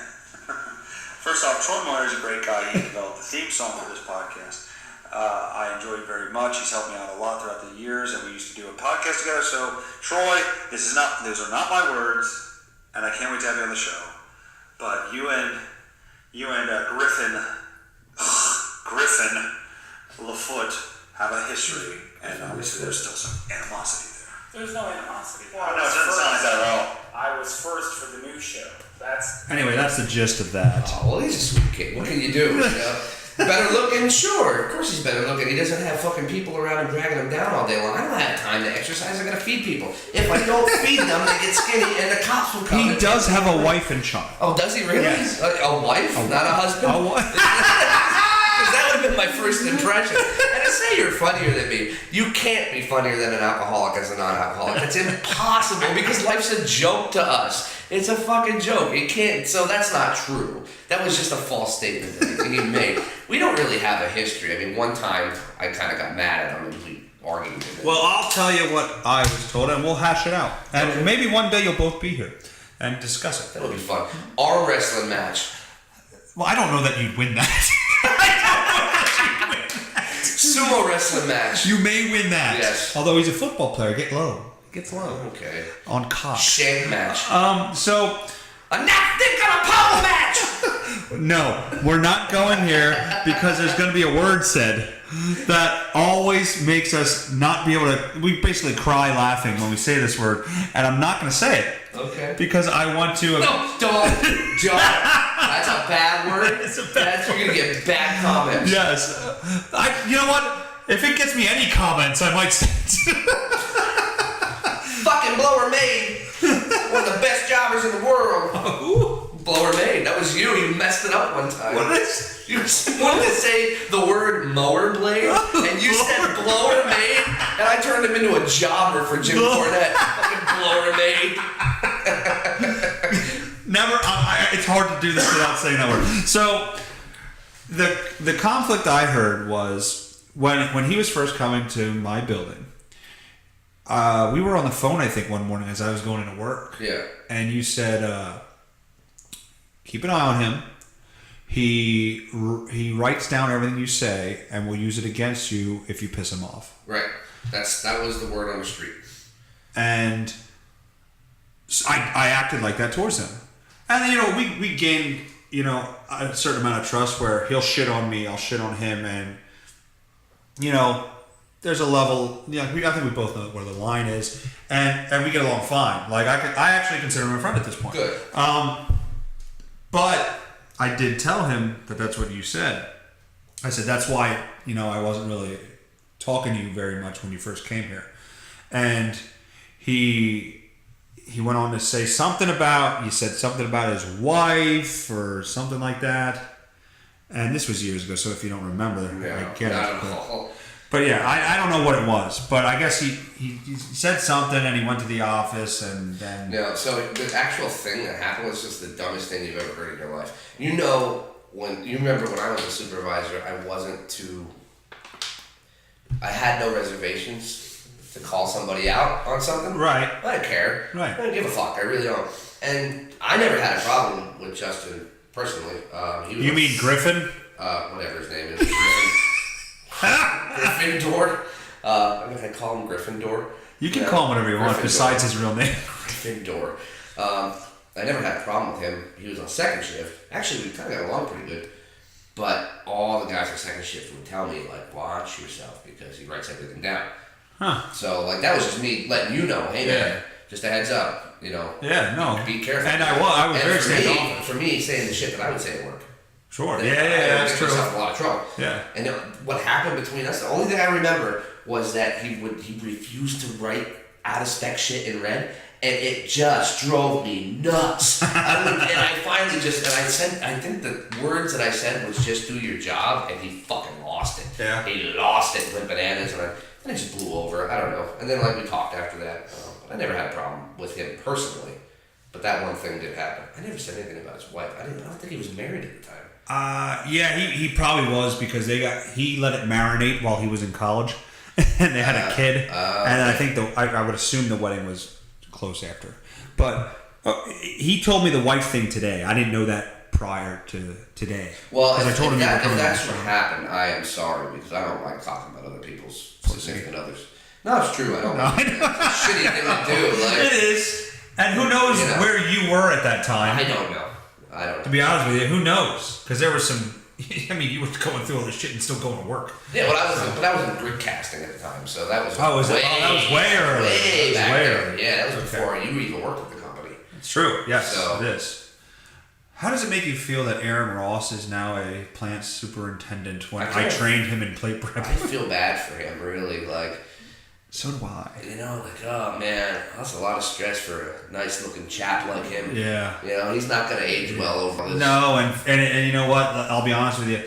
First first off, Troy Moyer is a great guy. He developed the theme song for this podcast. I enjoy it very much. He's helped me out a lot throughout the years, and we used to do a podcast together. So, Troy, those are not my words, and I can't wait to have you on the show. But you and Griffin LaFoot have a history, and obviously there's still some animosity there. There's no animosity. Well, no, it doesn't sound like that at all. I was first for the new show. Anyway, that's the gist of that. Oh, well, he's a sweet kid. What can you do? You know? Better looking? Sure. Of course he's better looking. He doesn't have fucking people around him dragging him down all day long. I don't have time to exercise. I gotta feed people. If I don't feed them, they get skinny and the cops will come. He does have a wife and child. Oh, does he really? Yes. A wife? Not a husband? A wife. Because that would have been my first impression. And to say you're funnier than me, you can't be funnier than an alcoholic as a non-alcoholic. It's impossible because life's a joke to us. It's a fucking joke. It can't. So that's not true. That was just a false statement that he made. We don't really have a history. I mean, one time I kind of got mad at him and we argued with him. Well, I'll tell you what I was told, and we'll hash it out. And maybe one day you'll both be here and discuss it. That'll be fun. Our wrestling match. Well, I don't know that you'd win that. Sumo wrestling match. You may win that. Yes. Although he's a football player, get low. Gets low. Okay. On cock. Shank match. So. A napkin on a pole match! No, we're not going here because there's going to be a word said that always makes us not be able to. We basically cry laughing when we say this word, and I'm not going to say it. Okay. Because I want to. No, don't. That's a bad word. It's a bad You're going to get bad comments. Yes. You know what? If it gets me any comments, I might say it. Fucking Blower Maid. One of the best jobbers in the world. Who? Blower Maid. That was you. You messed it up one time. What is? You wanted to say the word mower blade, and you said Blower Maid, and I turned him into a jobber for Jim Cornette. Fucking Blower Maid. Never. It's hard to do this without saying that word. So, the conflict I heard was when he was first coming to my building. We were on the phone, I think, one morning as I was going into work. Yeah. And you said, keep an eye on him. He writes down everything you say and will use it against you if you piss him off. Right. That was the word on the street. And so I acted like that towards him. And then, we gained, a certain amount of trust where he'll shit on me, I'll shit on him, and, there's a level, I think we both know where the line is, and we get along fine. Like, I actually consider him a friend at this point. Good. But I did tell him that that's what you said. I said, that's why, I wasn't really talking to you very much when you first came here. And he went on to say something about, you said something about his wife or something like that. And this was years ago, so if you don't remember, I get it. But yeah, I don't know what it was, but I guess he said something and he went to the office and then... No, so the actual thing that happened was just the dumbest thing you've ever heard in your life. You remember when I was a supervisor, I had no reservations to call somebody out on something. Right. I didn't care. Right. I didn't give a fuck, I really don't. And I never had a problem with Justin personally. You mean Griffin? Whatever his name is. Griffin. Gryffindor. I'm going to call him Gryffindor. You can call him whatever you want besides his real name. Gryffindor. I never had a problem with him. He was on second shift. Actually, we kind of got along pretty good. But all the guys on second shift would tell me, watch yourself because he writes everything down. Huh. So, that was just me letting you know, hey, man, just a heads up, Yeah, no. Be careful. And I was very standoffish. For me, saying the shit that I would say at work. Sure. Yeah, that's true. Myself a lot of trouble. Yeah. And what happened between us, the only thing I remember was that he refused to write out of spec shit in red, and it just drove me nuts. I think the words that I said was just do your job, and he fucking lost it. Yeah. He lost it, went bananas, and it just blew over. I don't know. And then we talked after that. But I never had a problem with him personally. But that one thing did happen. I never said anything about his wife. I don't think he was married at the time. Yeah, he probably was because he let it marinate while he was in college, and they had a kid, and I think I would assume the wedding was close after. But he told me the wife thing today. I didn't know that prior to today. Well, because I told him if that's what happened, I am sorry because I don't like talking about other people's significant others. No, it's true. I don't. It's a shitty thing to do. Like, it is, and who knows where you were at that time? I don't know. To be honest with you, who knows? Because there was some. I mean, you were going through all this shit and still going to work. Yeah, but I was in brick casting at the time, so that was that was way early. Way back there. Yeah, that was before you even worked at the company. It's true. Yes, so, it is. How does it make you feel that Aaron Ross is now a plant superintendent when I trained him in plate prep? I feel bad for him, really. Like, so do I. You know, like, oh man, that's a lot of stress for a nice looking chap like him. Yeah. You know, he's not going to age well over this. No, and you know what? I'll be honest with you.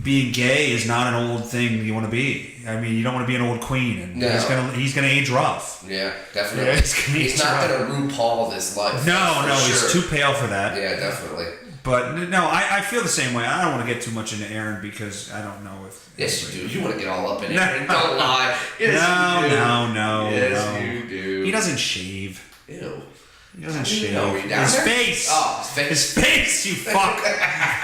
Being gay is not an old thing you want to be. I mean, you don't want to be an old queen, and he's gonna age rough. Yeah, definitely. Yeah, he's not gonna RuPaul this life. No, he's too pale for that. Yeah, definitely. But no, I feel the same way. I don't want to get too much into Aaron because I don't know if. Yes, you do. You want to get all up in Aaron. Don't lie. Yes, no. Yes, you do. He doesn't shave. Ew. He doesn't shave. His face. Oh, his face. His face, you fuck.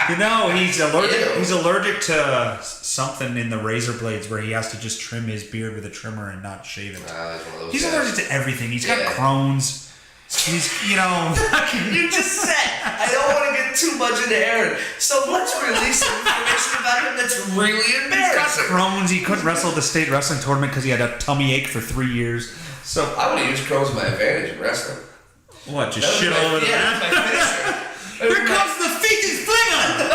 You know, he's allergic. Ew. He's allergic to something in the razor blades where he has to just trim his beard with a trimmer and not shave it. He's allergic to everything. He's got Crohn's. He's, you know. You just said, I don't want to get too much into Aaron, so let's release some information about him that's really embarrassing. He's got Crohn's. He couldn't wrestle at the state wrestling tournament because he had a tummy ache for 3 years. So I would have used Crohn's to my advantage in wrestling. What, just shit all over the map? Here comes the feces flinger!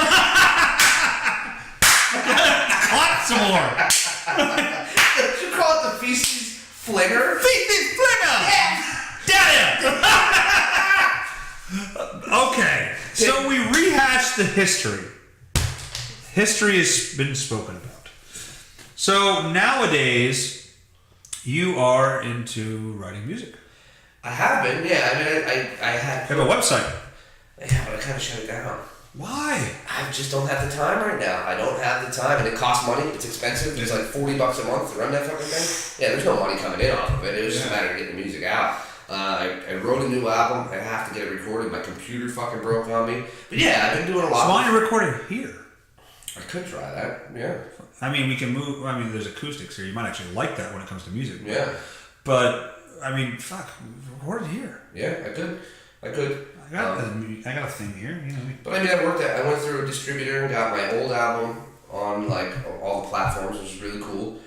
Clap some more! Did you call it the feces flinger? Feces flinger! Yeah! Okay, so we rehashed the history. History has been spoken about. So nowadays, you are into writing music. I have been, yeah. I mean, I had... You have a website. Yeah, but I kind of shut it down. Why? I just don't have the time right now. I don't have the time, and it costs money. It's expensive. It's like $40 a month to run that fucking thing. Yeah, there's no money coming in off of it. It was just a matter of getting the music out. I wrote a new album. I have to get it recorded. My computer fucking broke on me. But yeah, I've been doing a lot. So why don't you record it here? I could try that, yeah. I mean, we can move. I mean, there's acoustics here. You might actually like that when it comes to music. Yeah. But, I mean, fuck, record it here. Yeah, I could. I got a thing here, you know. But I mean, I went through a distributor and got my old album on like all the platforms, which is really cool.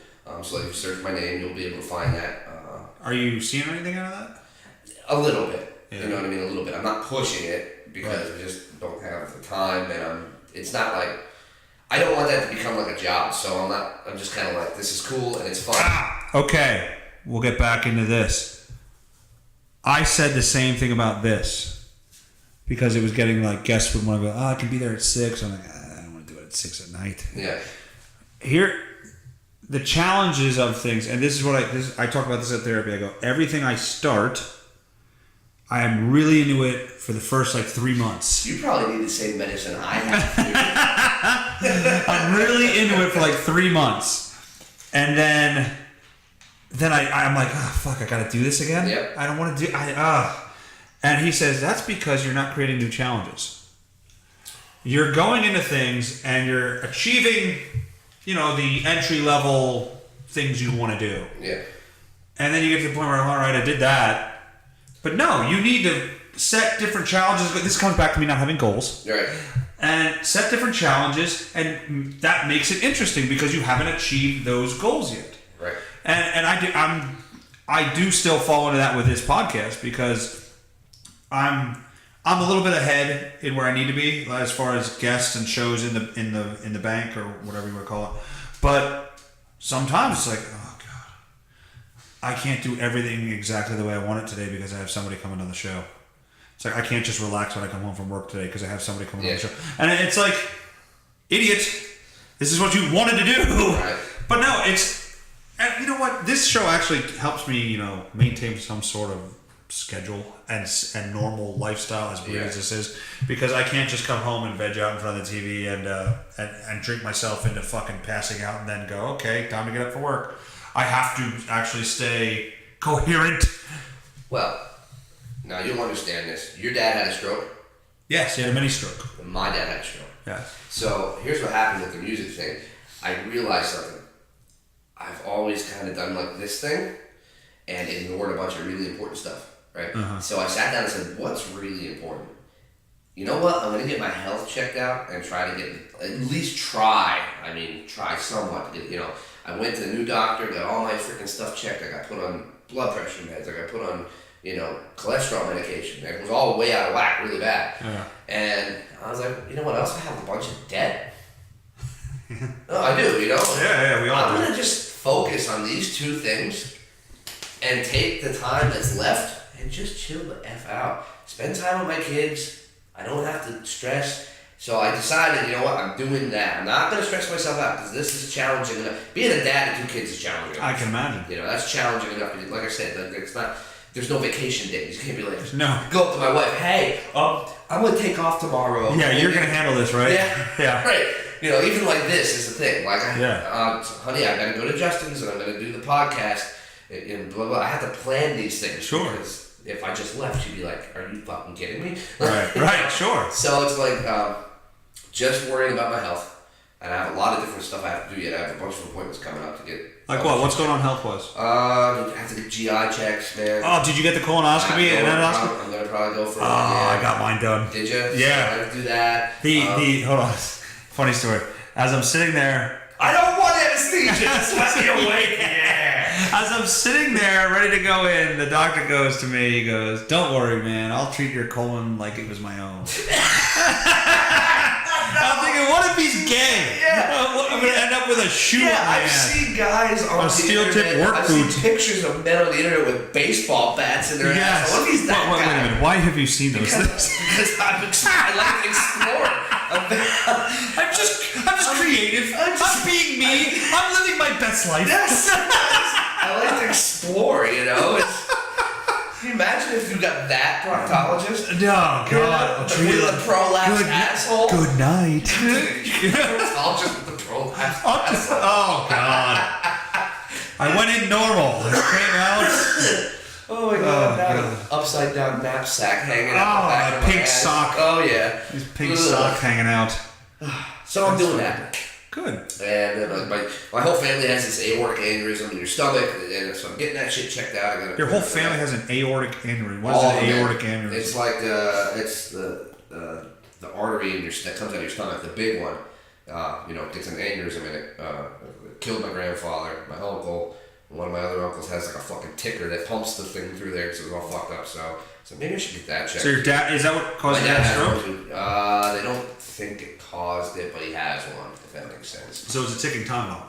So like if you search my name, you'll be able to find that. Are you seeing anything out of that? A little bit. Yeah. You know what I mean? A little bit. I'm not pushing it because I just don't have the time, and it's not like I don't want that to become like a job. So I'm just kind of like, this is cool and it's fun. Okay, we'll get back into this. I said the same thing about this because it was getting like guests would want to go, I can be there at 6. I'm like, I don't want to do it at 6 at night. Yeah. Here, the challenges of things, and this is what I talk about this at therapy. I go, everything I start, I am really into it for the first like 3 months. You probably need the same medicine I have. I'm really into it for like 3 months, and then I'm like, oh fuck, I gotta do this again. Yep. I don't want to do. And he says that's because you're not creating new challenges. You're going into things and you're achieving, you know, the entry level things you want to do. Yeah. And then you get to the point where, all right, I did that. But no, you need to set different challenges. This comes back to me not having goals. Right. And set different challenges, and that makes it interesting because you haven't achieved those goals yet. Right. And I do still fall into that with this podcast because I'm a little bit ahead in where I need to be as far as guests and shows in the bank or whatever you want to call it. But sometimes it's like, oh god, I can't do everything exactly the way I want it today because I have somebody coming on the show. It's like I can't just relax when I come home from work today because I have somebody coming on the show. And it's like, idiot, this is what you wanted to do. Right. But no, and you know what? This show actually helps me, you know, maintain some sort of schedule and normal lifestyle, as weird as this is, because I can't just come home and veg out in front of the TV and drink myself into fucking passing out and then go, okay, time to get up for work. I have to actually stay coherent. Well, now you'll understand this. Your dad had a stroke. Yes, he had a mini stroke. My dad had a stroke. Yeah. So here's what happened with the music thing. I realized something. I've always kind of done like this thing and ignored a bunch of really important stuff, right? So I sat down and said, what's really important? You know what? I'm going to get my health checked out and try to get, at least try somewhat to get, I went to the new doctor, got all my freaking stuff checked. I got put on blood pressure meds. I got put on, cholesterol medication. It was all way out of whack, really bad. Yeah. And I was like, you know what else? I have a bunch of debt. No, I do, Yeah, we all I'm do. going to just focus on these two things and take the time that's left and just chill the F out. Spend time with my kids. I don't have to stress. So I decided, you know what, I'm doing that. I'm not going to stress myself out because this is challenging enough. Being a dad to 2 kids is challenging enough. I can imagine. That's challenging enough. Like I said, it's not. There's no vacation days. You can't be like, No. Go up to my wife, hey, I'm going to take off tomorrow. Yeah, you're going to handle this, right? Yeah. Right. Even like this is the thing. Like, honey, I got to go to Justin's and I'm going to do the podcast and blah, blah. I have to plan these things. Sure. Because if I just left, she'd be like, are you fucking kidding me? Right, sure. So it's like, just worrying about my health. And I have a lot of different stuff I have to do yet. I have a bunch of appointments coming up to get. Like what? What's going on health-wise? I have to get GI checks, man. Oh, did you get the colonoscopy and endoscopy? I'm going to probably go for it. I got mine done. Did you? Yeah. So I have to do that. Hold on. Funny story. As I'm sitting there. I don't want anesthesia. Just let me awake. Yeah. As I'm sitting there ready to go in, the doctor goes to me, he goes, don't worry, man, I'll treat your colon like it was my own. I'm thinking, what if he's gay? Yeah. I'm going to end up with a shoe on my I've ass. seen guys on A the steel-tip internet. work I've boot. seen pictures of men on the internet with baseball bats in their ass. What if he's that Wait a guy? minute, why have you seen those things? Because I like to explore. I'm just creative. I'm being me. I'm living my best life. Yes. I like to explore, Can you imagine if you got that proctologist? No, God. With a prolapsed asshole? Good night. Proctologist with the prolapsed asshole. Oh, God. I went in normal. I came out. Oh my God, upside down knapsack hanging out the back of my pink ass. sock. Oh yeah. His pink sock hanging out. So I'm doing that. Good. And my whole family has this aortic aneurysm in your stomach, and so I'm getting that shit checked out. Your whole family has an aortic aneurysm. What is an aortic aneurysm? It's like it's the artery in that comes out of your stomach, the big one. Gets an aneurysm in it. It killed my grandfather, my uncle. One of my other uncles has like a fucking ticker that pumps the thing through there, so it's all fucked up. So maybe I should get that checked. So your dad, is that what caused my your dad dad's has stroke? one. They don't think it caused it, but he has one. If that makes sense. So it's a ticking time bomb.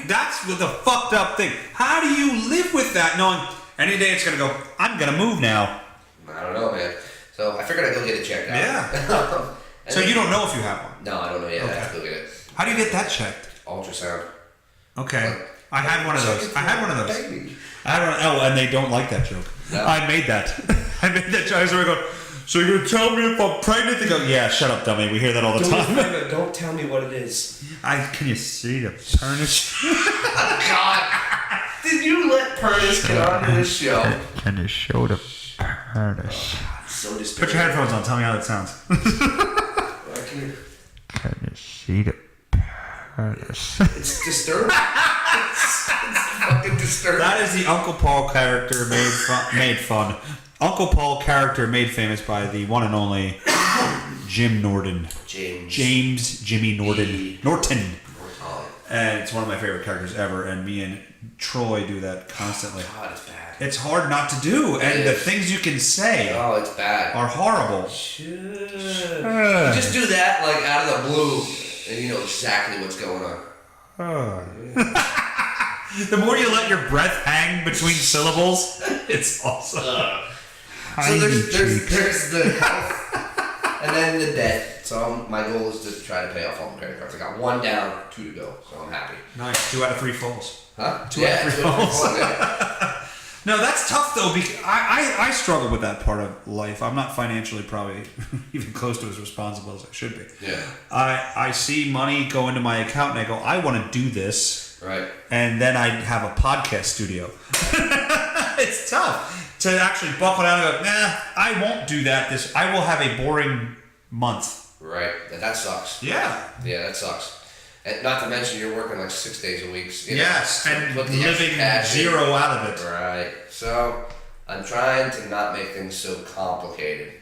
That's the fucked up thing. How do you live with that knowing any day it's gonna go, I'm gonna move now? I don't know, man. So I figured I'd go get it checked out. Yeah. So you don't know if you have one? No, I don't know yet. I have to go get it. How do you get that checked? Ultrasound. Okay. I had one of those. Baby. I had one. Oh, and they don't like that joke. No. I made that. I made that joke. So we go, so you're gonna tell me if I'm pregnant? They go, yeah, shut up, dummy. We hear that all the time. Don't tell me what it is. Can you see the Pernus? God, did you let Pernus get onto this show? Can you show the Pernus? So disturbing. Put your headphones on. Tell me how it sounds. Can you see the Pernus? It's disturbing. It's fucking disturbing. That is the Uncle Paul character made fun. Uncle Paul character made famous by the one and only Jim Norton. James Jimmy Norton. Norton. And it's one of my favorite characters ever. And me and Troy do that constantly. God, it's bad. It's hard not to do. And the things you can say it's bad. are horrible. Just do that like out of the blue, and you know exactly what's going on. The more you let your breath hang between syllables, it's awesome. So there's the health, and then the debt. So my goal is to try to pay off all my credit cards. I got 1 down, 2 to go, so I'm happy. Nice. 2 out of 3 falls. Huh? 2 out of 3 falls. Yeah. No, that's tough though, because I struggle with that part of life. I'm not financially probably even close to as responsible as I should be. Yeah. I see money go into my account and I go, I want to do this. Right. And then I have a podcast studio. It's tough to actually buckle down and go, nah, I I won't do that. I will have a boring month. Right. That sucks. Yeah. Yeah, that sucks. And not to mention you're working like 6 days a week. Yes, and put the extra living cash in. zero out of it. Right. So I'm trying to not make things so complicated.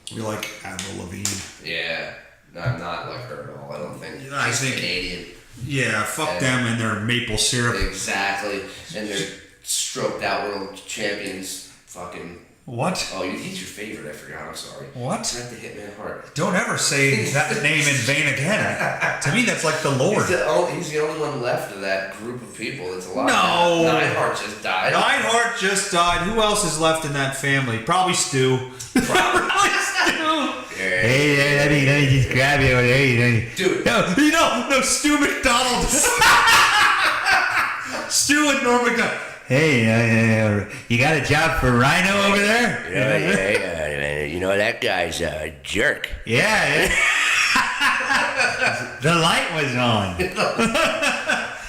You're like Avril Lavigne. Yeah. No, I'm not like her at all. I don't think. I She's think- Canadian. Yeah, fuck them and their maple syrup. Exactly. And they're stroked out world champions. Fucking. What? Oh, he's your favorite. I forgot. I'm sorry. What? Trent the Hitman Hart. Don't ever say that name in vain again. To me, that's like the Lord. He's the only one left of that group of people that's alive. No. Neidhart just died. Neidhart just died. Who else is left in that family? Probably Stu. Probably Stu. Hey, let me just grab you. Hey. Dude. No, Stu McDonald. Stu and Norm McDonald. Hey, you got a job for Rhino over there? Yeah. You know, that guy's a jerk. Yeah. The light was on.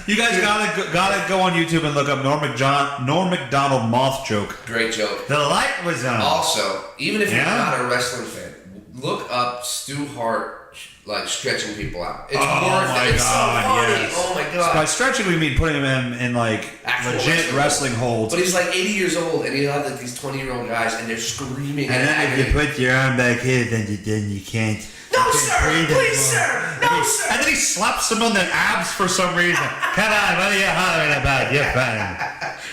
You guys gotta go on YouTube and look up Norm Macdonald moth joke. Great joke. The light was on. Also, even if Yeah? you're not a wrestling fan, look up Stu Hart like stretching people out. It's Oh worth my it. It's God, so funny. yes. Oh my By god. stretching, we mean putting him in like Actual legit wrestling holds. But he's like 80 years old, and he'll have like these 20-year-old guys, and they're screaming. And then agony. if you put your arm back here, then you can't. No, sir! Please, sir! No, sir! And then he slaps him on the abs for some reason. Come on, what are you hollering about? You're fine.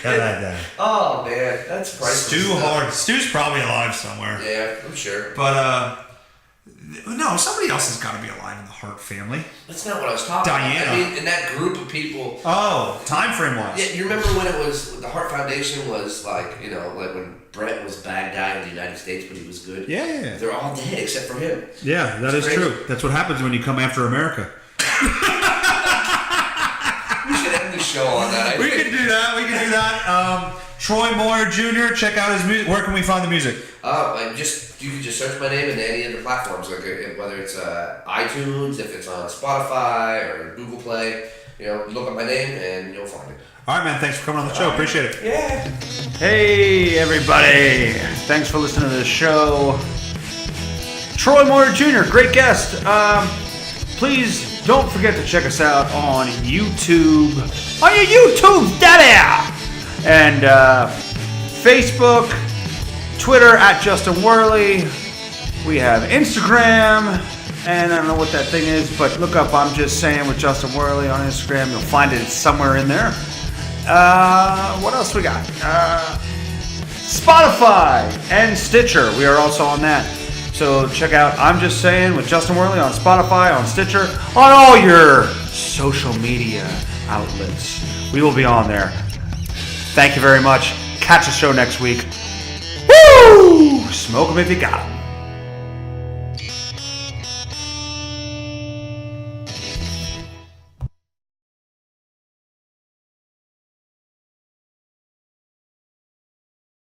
Come on, down. Oh man, that's priceless. Stu stuff. Hart. Stu's probably alive somewhere. Yeah, I'm sure. But no, somebody else has got to be alive in the Hart family. That's not what I was talking Diana. about. I mean, in that group of people. Oh, time frame wise. Yeah, you remember when it was the Hart Foundation was like, you know, like when Brett was bad guy in the United States, but he was good. Yeah. They're all dead except for him. Yeah, that is Crazy. true. That's what happens when you come after America. We should end the show on that. We can do that. Troy Moyer Jr. Check out his music. Where can we find the music? You can just search my name in any of the platforms, like whether it's iTunes, if it's on Spotify or Google Play. You know, look up my name and you'll find it. All right, man. Thanks for coming on the show. Appreciate it. Yeah. Hey, everybody. Thanks for listening to the show. Troy Moyer Jr., great guest. Please don't forget to check us out on YouTube. On your YouTube, daddy! And Facebook, Twitter at Justin Werley. We have Instagram. And I don't know what that thing is, but look up I'm Just Saying with Justin Werley on Instagram. You'll find it somewhere in there. What else we got? Spotify and Stitcher. We are also on that. So check out I'm Just Saying with Justin Werley on Spotify, on Stitcher, on all your social media outlets. We will be on there. Thank you very much. Catch the show next week. Woo! Smoke 'em if you got 'em.